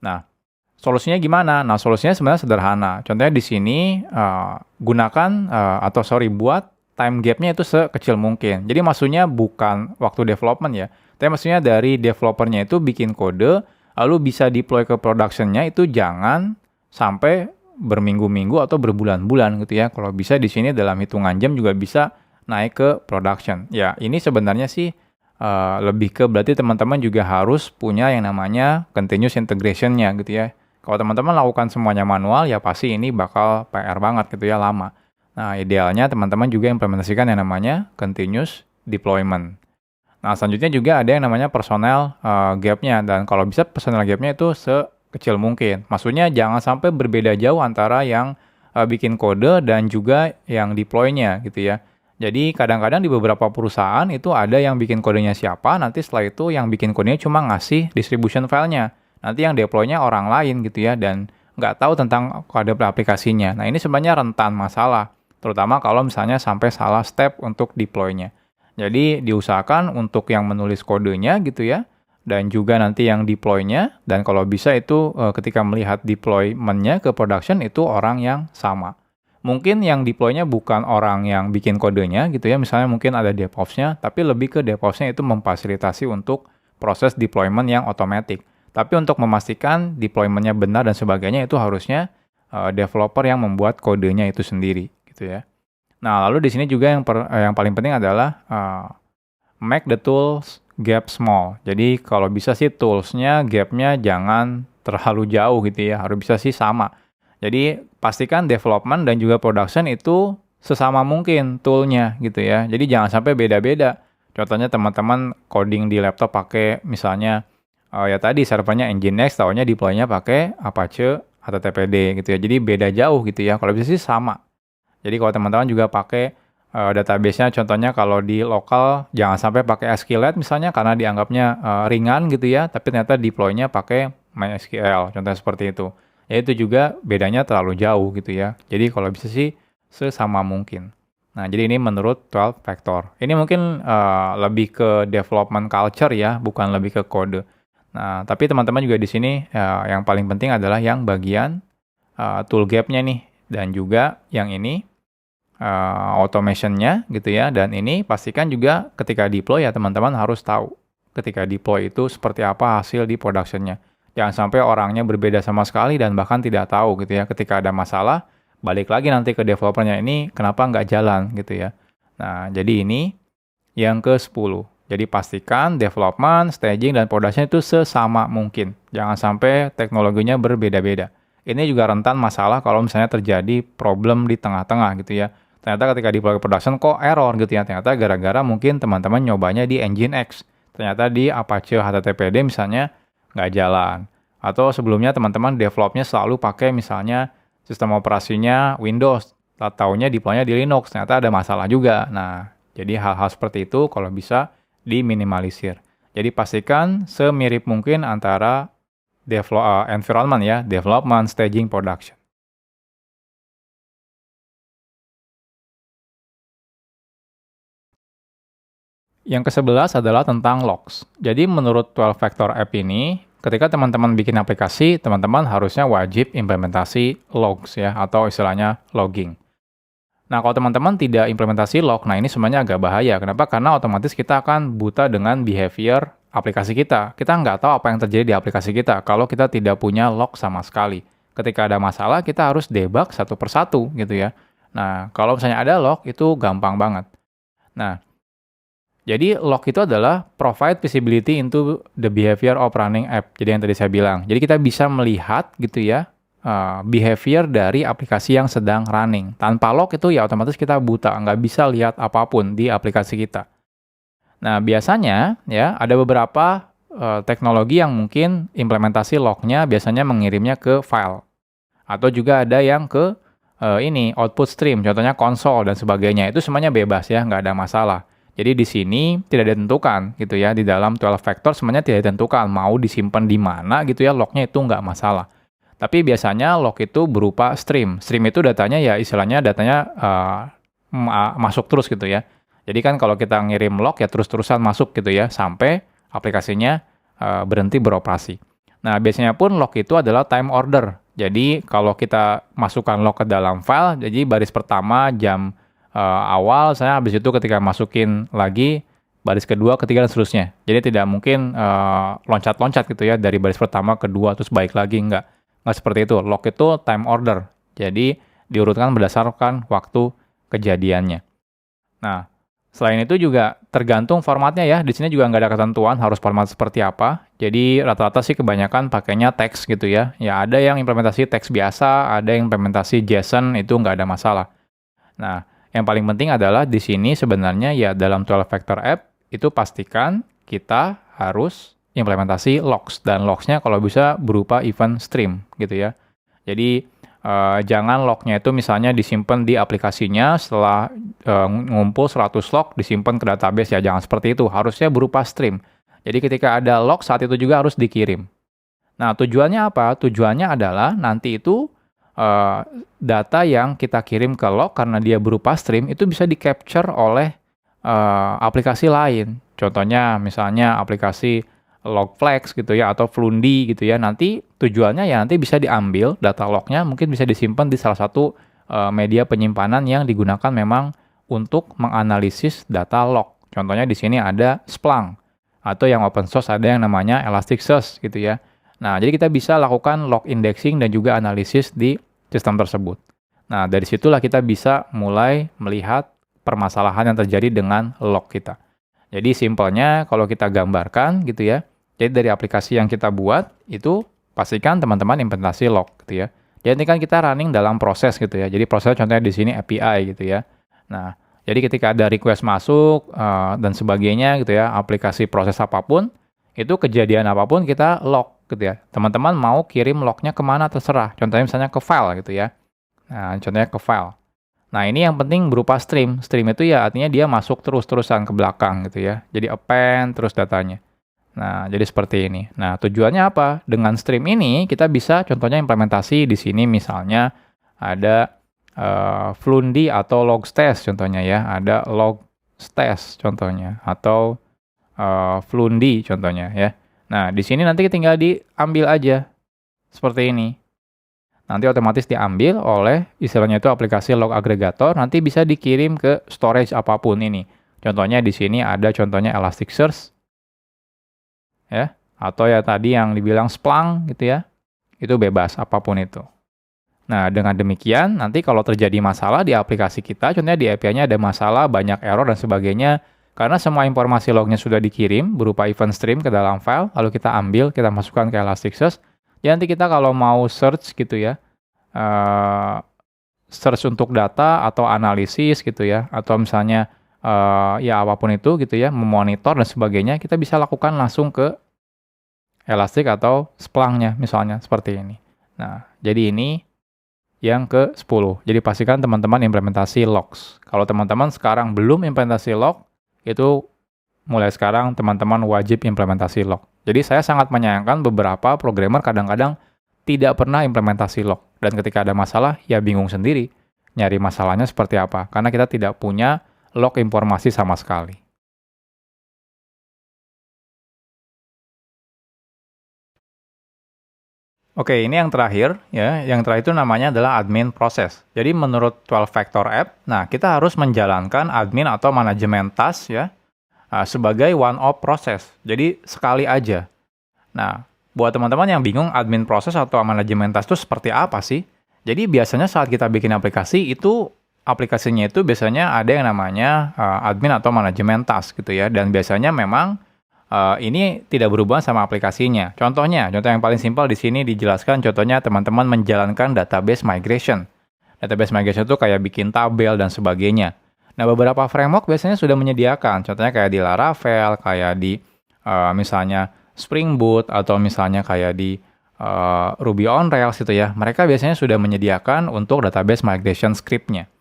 Nah, solusinya gimana? Nah, solusinya sebenarnya sederhana. Contohnya di sini buat time gap-nya itu sekecil mungkin. Jadi maksudnya bukan waktu development ya, tapi maksudnya dari developernya itu bikin kode, lalu bisa deploy ke production-nya itu jangan sampai berminggu-minggu atau berbulan-bulan gitu ya. Kalau bisa di sini dalam hitungan jam juga bisa naik ke production. Ya, ini sebenarnya sih lebih ke berarti teman-teman juga harus punya yang namanya continuous integration-nya gitu ya. Kalau teman-teman lakukan semuanya manual, ya pasti ini bakal PR banget gitu ya, lama. Nah, idealnya teman-teman juga implementasikan yang namanya continuous deployment. Nah, selanjutnya juga ada yang namanya personal gap-nya. Dan kalau bisa personal gap-nya itu sekecil mungkin. Maksudnya jangan sampai berbeda jauh antara yang bikin kode dan juga yang deploy-nya gitu ya. Jadi kadang-kadang di beberapa perusahaan itu ada yang bikin kodenya siapa, nanti setelah itu yang bikin kodenya cuma ngasih distribution file-nya. Nanti yang deploy-nya orang lain gitu ya, dan nggak tahu tentang kode aplikasinya. Nah, ini sebenarnya rentan masalah, terutama kalau misalnya sampai salah step untuk deploy-nya. Jadi diusahakan untuk yang menulis kodenya gitu ya, dan juga nanti yang deploy-nya, dan kalau bisa itu ketika melihat deployment-nya ke production itu orang yang sama. Mungkin yang deploy-nya bukan orang yang bikin kodenya gitu ya, misalnya mungkin ada DevOps-nya, tapi lebih ke DevOps-nya itu memfasilitasi untuk proses deployment yang otomatis. Tapi untuk memastikan deployment-nya benar dan sebagainya itu harusnya developer yang membuat kodenya itu sendiri gitu ya. Nah, lalu di sini juga yang paling penting adalah make the tools gap small. Jadi kalau bisa sih tools-nya gap-nya jangan terlalu jauh gitu ya, harus bisa sih sama. Jadi pastikan development dan juga production itu sesama mungkin tool-nya gitu ya. Jadi jangan sampai beda-beda. Contohnya teman-teman coding di laptop pakai misalnya ya tadi servernya Nginx, taunya deploy-nya pakai Apache HTTPD gitu ya. Jadi beda jauh gitu ya. Kalau bisa sih sama. Jadi kalau teman-teman juga pakai database-nya, contohnya kalau di lokal jangan sampai pakai SQLite misalnya karena dianggapnya ringan gitu ya, tapi ternyata deploy-nya pakai MySQL, contohnya seperti itu. Ya itu juga bedanya terlalu jauh gitu ya. Jadi kalau bisa sih sesama mungkin. Nah, jadi ini menurut 12 Factor. Ini mungkin lebih ke development culture ya, bukan lebih ke kode. Nah, tapi teman-teman juga di sini yang paling penting adalah yang bagian tool gap-nya nih. Dan juga yang ini automation-nya gitu ya. Dan ini pastikan juga ketika deploy ya teman-teman harus tahu ketika deploy itu seperti apa hasil di production-nya. Jangan sampai orangnya berbeda sama sekali dan bahkan tidak tahu gitu ya. Ketika ada masalah, balik lagi nanti ke developernya ini kenapa nggak jalan gitu ya. Nah, jadi ini yang ke-10. Jadi pastikan development, staging, dan production itu sesama mungkin. Jangan sampai teknologinya berbeda-beda. Ini juga rentan masalah kalau misalnya terjadi problem di tengah-tengah gitu ya. Ternyata ketika deploy ke production kok error gitu ya. Ternyata gara-gara mungkin teman-teman nyobanya di Nginx. Ternyata di Apache HTTPD misalnya nggak jalan. Atau sebelumnya teman-teman developnya selalu pakai misalnya sistem operasinya Windows. Taunya deploy-nya di Linux. Ternyata ada masalah juga. Nah, jadi hal-hal seperti itu kalau bisa diminimalisir. Jadi pastikan semirip mungkin antara environment ya, development, staging, production. Yang ke-11 adalah tentang logs. Jadi menurut 12 Factor App ini, ketika teman-teman bikin aplikasi, teman-teman harusnya wajib implementasi logs ya, atau istilahnya logging. Nah, kalau teman-teman tidak implementasi log, nah ini sebenarnya agak bahaya. Kenapa? Karena otomatis kita akan buta dengan behavior aplikasi kita. Kita nggak tahu apa yang terjadi di aplikasi kita kalau kita tidak punya log sama sekali. Ketika ada masalah, kita harus debug satu persatu gitu ya. Nah, kalau misalnya ada log, itu gampang banget. Nah, jadi log itu adalah provide visibility into the behavior of running app. Jadi yang tadi saya bilang. Jadi kita bisa melihat gitu ya, behavior dari aplikasi yang sedang running. Tanpa log itu ya otomatis kita buta, nggak bisa lihat apapun di aplikasi kita. Nah, biasanya ya ada beberapa teknologi yang mungkin implementasi lognya biasanya mengirimnya ke file. Atau juga ada yang ke output stream, contohnya konsol dan sebagainya. Itu semuanya bebas ya, nggak ada masalah. Jadi di sini tidak ditentukan gitu ya, di dalam 12 factor semuanya tidak ditentukan mau disimpan di mana gitu ya, lognya itu nggak masalah. Tapi biasanya log itu berupa stream. Stream itu datanya ya istilahnya datanya masuk terus gitu ya. Jadi kan kalau kita ngirim log ya terus-terusan masuk gitu ya sampai aplikasinya berhenti beroperasi. Nah, biasanya pun log itu adalah time order. Jadi kalau kita masukkan log ke dalam file, jadi baris pertama jam awal, saya habis itu ketika masukin lagi baris kedua, ketiga, dan seterusnya. Jadi tidak mungkin loncat-loncat gitu ya dari baris pertama, kedua, terus balik lagi, enggak. Nggak seperti itu. Log itu time order. Jadi diurutkan berdasarkan waktu kejadiannya. Nah, selain itu juga tergantung formatnya ya. Di sini juga nggak ada ketentuan harus format seperti apa. Jadi rata-rata sih kebanyakan pakainya teks gitu ya. Ya ada yang implementasi teks biasa, ada yang implementasi JSON, itu nggak ada masalah. Nah, yang paling penting adalah di sini sebenarnya ya dalam 12 Factor App itu pastikan kita harus implementasi logs, dan logsnya kalau bisa berupa event stream gitu ya. Jadi jangan lognya itu misalnya disimpan di aplikasinya, setelah ngumpul 100 log disimpan ke database ya, jangan seperti itu, harusnya berupa stream. Jadi ketika ada log saat itu juga harus dikirim. Nah, tujuannya apa? Tujuannya adalah nanti itu data yang kita kirim ke log karena dia berupa stream itu bisa di-capture oleh aplikasi lain. Contohnya misalnya aplikasi Logflex gitu ya, atau Fluentd gitu ya. Nanti tujuannya ya nanti bisa diambil data lognya, mungkin bisa disimpan di salah satu media penyimpanan yang digunakan memang untuk menganalisis data log. Contohnya di sini ada Splunk, atau yang open source ada yang namanya Elasticsearch gitu ya. Nah, jadi kita bisa lakukan log indexing dan juga analisis di sistem tersebut. Nah, dari situlah kita bisa mulai melihat permasalahan yang terjadi dengan log kita. Jadi simpelnya kalau kita gambarkan gitu ya, jadi dari aplikasi yang kita buat itu pastikan teman-teman implementasi log gitu ya. Jadi ini kan kita running dalam proses gitu ya. Jadi prosesnya contohnya di sini API gitu ya. Nah, jadi ketika ada request masuk dan sebagainya gitu ya, aplikasi proses apapun, itu kejadian apapun kita log gitu ya. Teman-teman mau kirim lognya kemana terserah. Contohnya misalnya ke file gitu ya. Nah, contohnya ke file. Nah, ini yang penting berupa stream. Stream itu ya artinya dia masuk terus-terusan ke belakang gitu ya. Jadi append terus datanya. Nah, jadi seperti ini. Nah, tujuannya apa? Dengan stream ini kita bisa contohnya implementasi di sini misalnya ada Fluentd atau Logstash contohnya ya. Ada Logstash contohnya atau Fluentd contohnya ya. Nah, di sini nanti tinggal diambil aja seperti ini. Nanti otomatis diambil oleh istilahnya itu aplikasi log aggregator, nanti bisa dikirim ke storage apapun ini. Contohnya di sini ada contohnya Elasticsearch, ya, atau ya tadi yang dibilang Splunk gitu ya, itu bebas apapun itu. Nah, dengan demikian nanti kalau terjadi masalah di aplikasi kita, contohnya di API-nya ada masalah, banyak error dan sebagainya, karena semua informasi lognya sudah dikirim berupa event stream ke dalam file, lalu kita ambil, kita masukkan ke Elasticsearch, Jadi nanti kita kalau mau search gitu ya, eee, search untuk data atau analisis gitu ya, atau misalnya, ya apapun itu gitu ya, memonitor dan sebagainya, kita bisa lakukan langsung ke Elastic atau Splunk-nya misalnya, seperti ini. Nah, jadi ini yang ke-10. Jadi pastikan teman-teman implementasi logs. Kalau teman-teman sekarang belum implementasi log, itu mulai sekarang teman-teman wajib implementasi log. Jadi saya sangat menyayangkan beberapa programmer kadang-kadang tidak pernah implementasi log. Dan ketika ada masalah, ya bingung sendiri nyari masalahnya seperti apa. Karena kita tidak punya log informasi sama sekali. Oke, ini yang terakhir ya. Yang terakhir itu namanya adalah admin proses. Jadi menurut 12 Factor App, nah kita harus menjalankan admin atau manajemen task ya sebagai one-off proses. Jadi sekali aja. Nah, buat teman-teman yang bingung admin proses atau manajemen task itu seperti apa sih? Jadi biasanya saat kita bikin aplikasi itu aplikasinya itu biasanya ada yang namanya admin atau manajemen task gitu ya. Dan biasanya memang ini tidak berhubungan sama aplikasinya. Contoh yang paling simpel di sini dijelaskan contohnya teman-teman menjalankan database migration. Database migration itu kayak bikin tabel dan sebagainya. Nah, beberapa framework biasanya sudah menyediakan. Contohnya kayak di Laravel, kayak di misalnya Spring Boot, atau misalnya kayak di Ruby on Rails gitu ya. Mereka biasanya sudah menyediakan untuk database migration script-nya.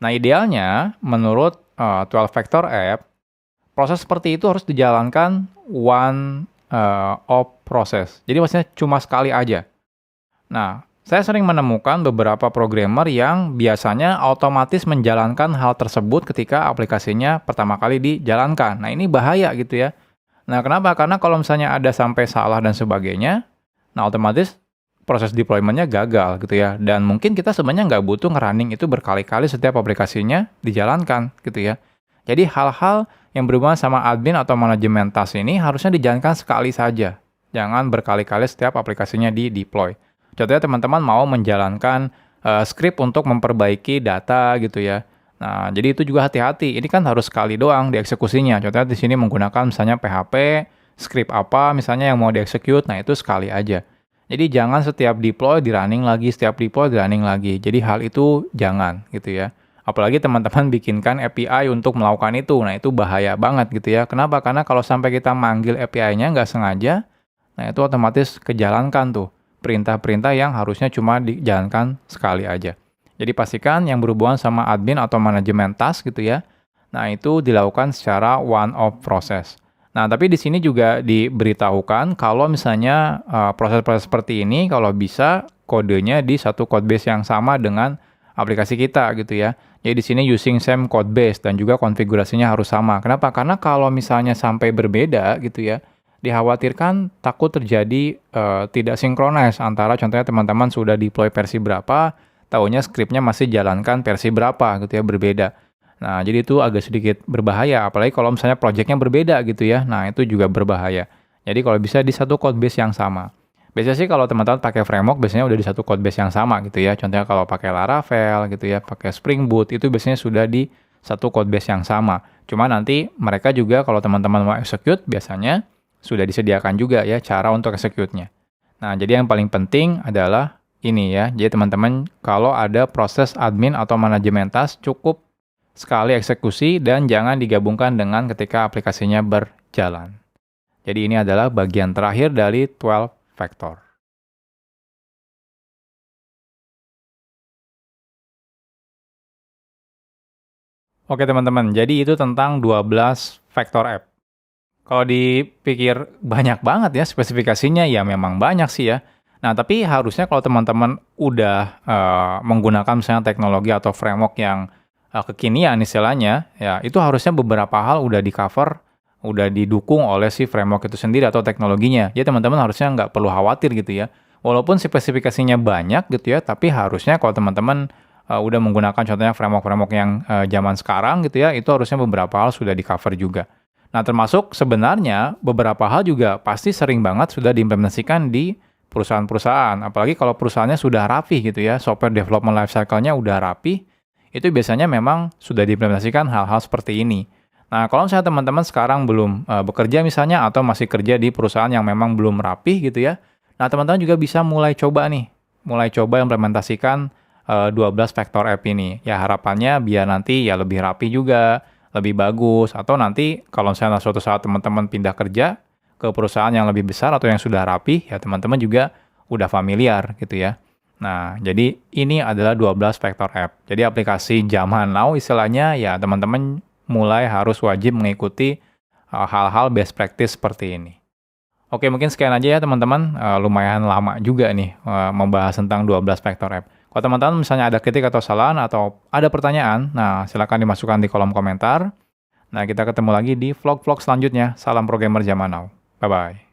Nah, idealnya menurut 12 Factor App, proses seperti itu harus dijalankan one-off process. Jadi maksudnya cuma sekali aja. Nah, saya sering menemukan beberapa programmer yang biasanya otomatis menjalankan hal tersebut ketika aplikasinya pertama kali dijalankan. Nah, ini bahaya gitu ya. Nah, kenapa? Karena kalau misalnya ada sampai salah dan sebagainya, nah otomatis proses deployment-nya gagal gitu ya. Dan mungkin kita sebenarnya nggak butuh nge-running itu berkali-kali setiap aplikasinya dijalankan gitu ya. Jadi hal-hal yang berhubungan sama admin atau manajemen task ini harusnya dijalankan sekali saja. Jangan berkali-kali setiap aplikasinya di-deploy. Contohnya teman-teman mau menjalankan script untuk memperbaiki data gitu ya. Nah, jadi itu juga hati-hati. Ini kan harus sekali doang dieksekusinya. Contohnya di sini menggunakan misalnya PHP, script apa misalnya yang mau dieksekut, nah itu sekali aja. Jadi jangan setiap deploy di-running lagi, setiap deploy di-running lagi. Jadi hal itu jangan gitu ya. Apalagi teman-teman bikinkan API untuk melakukan itu. Nah, itu bahaya banget gitu ya. Kenapa? Karena kalau sampai kita manggil API-nya nggak sengaja, nah itu otomatis kejalankan tuh perintah-perintah yang harusnya cuma dijalankan sekali aja. Jadi pastikan yang berhubungan sama admin atau manajemen task gitu ya. Nah, itu dilakukan secara one-off process. Nah, tapi di sini juga diberitahukan kalau misalnya proses-proses seperti ini kalau bisa kodenya di satu codebase yang sama dengan aplikasi kita gitu ya. Jadi di sini using same codebase dan juga konfigurasinya harus sama. Kenapa? Karena kalau misalnya sampai berbeda gitu ya, dikhawatirkan takut terjadi tidak sinkronis antara contohnya teman-teman sudah deploy versi berapa, taunya skripnya masih jalankan versi berapa gitu ya, berbeda. Nah, jadi itu agak sedikit berbahaya, apalagi kalau misalnya projectnya berbeda gitu ya. Nah, itu juga berbahaya. Jadi kalau bisa di satu codebase yang sama. Biasanya sih kalau teman-teman pakai framework biasanya udah di satu codebase yang sama gitu ya. Contohnya kalau pakai Laravel gitu ya, pakai Spring Boot itu biasanya sudah di satu codebase yang sama. Cuma nanti mereka juga kalau teman-teman mau execute biasanya sudah disediakan juga ya cara untuk execute-nya. Nah, jadi yang paling penting adalah ini ya. Jadi teman-teman kalau ada proses admin atau manajemen task cukup sekali eksekusi dan jangan digabungkan dengan ketika aplikasinya berjalan. Jadi ini adalah bagian terakhir dari 12 factor. Oke teman-teman, jadi itu tentang 12 factor app. Kalau dipikir banyak banget ya spesifikasinya, ya memang banyak sih ya. Nah, tapi harusnya kalau teman-teman udah menggunakan misalnya teknologi atau framework yang kekinian istilahnya, ya itu harusnya beberapa hal udah di-cover, udah didukung oleh si framework itu sendiri atau teknologinya. Jadi teman-teman harusnya nggak perlu khawatir gitu ya. Walaupun spesifikasinya banyak gitu ya, tapi harusnya kalau teman-teman udah menggunakan contohnya framework-framework yang zaman sekarang gitu ya, itu harusnya beberapa hal sudah di-cover juga. Nah, termasuk sebenarnya beberapa hal juga pasti sering banget sudah diimplementasikan di perusahaan-perusahaan. Apalagi kalau perusahaannya sudah rapih gitu ya, software development lifecycle-nya udah rapih, itu biasanya memang sudah diimplementasikan hal-hal seperti ini. Nah, kalau misalnya teman-teman sekarang belum bekerja misalnya, atau masih kerja di perusahaan yang memang belum rapih gitu ya, Nah, teman-teman juga bisa mulai coba implementasikan 12 vektor app ini. Ya, harapannya biar nanti ya lebih rapi juga, lebih bagus, atau nanti kalau misalnya suatu saat teman-teman pindah kerja ke perusahaan yang lebih besar atau yang sudah rapi, ya teman-teman juga udah familiar gitu ya. Nah, jadi ini adalah 12 vektor app. Jadi aplikasi zaman now istilahnya ya teman-teman mulai harus wajib mengikuti hal-hal best practice seperti ini. Oke, mungkin sekian aja ya teman-teman. Lumayan lama juga nih membahas tentang 12 vektor app. Kalau teman-teman misalnya ada kritik atau saran atau ada pertanyaan, nah silakan dimasukkan di kolom komentar. Nah, kita ketemu lagi di vlog-vlog selanjutnya. Salam programmer zaman now. Bye-bye.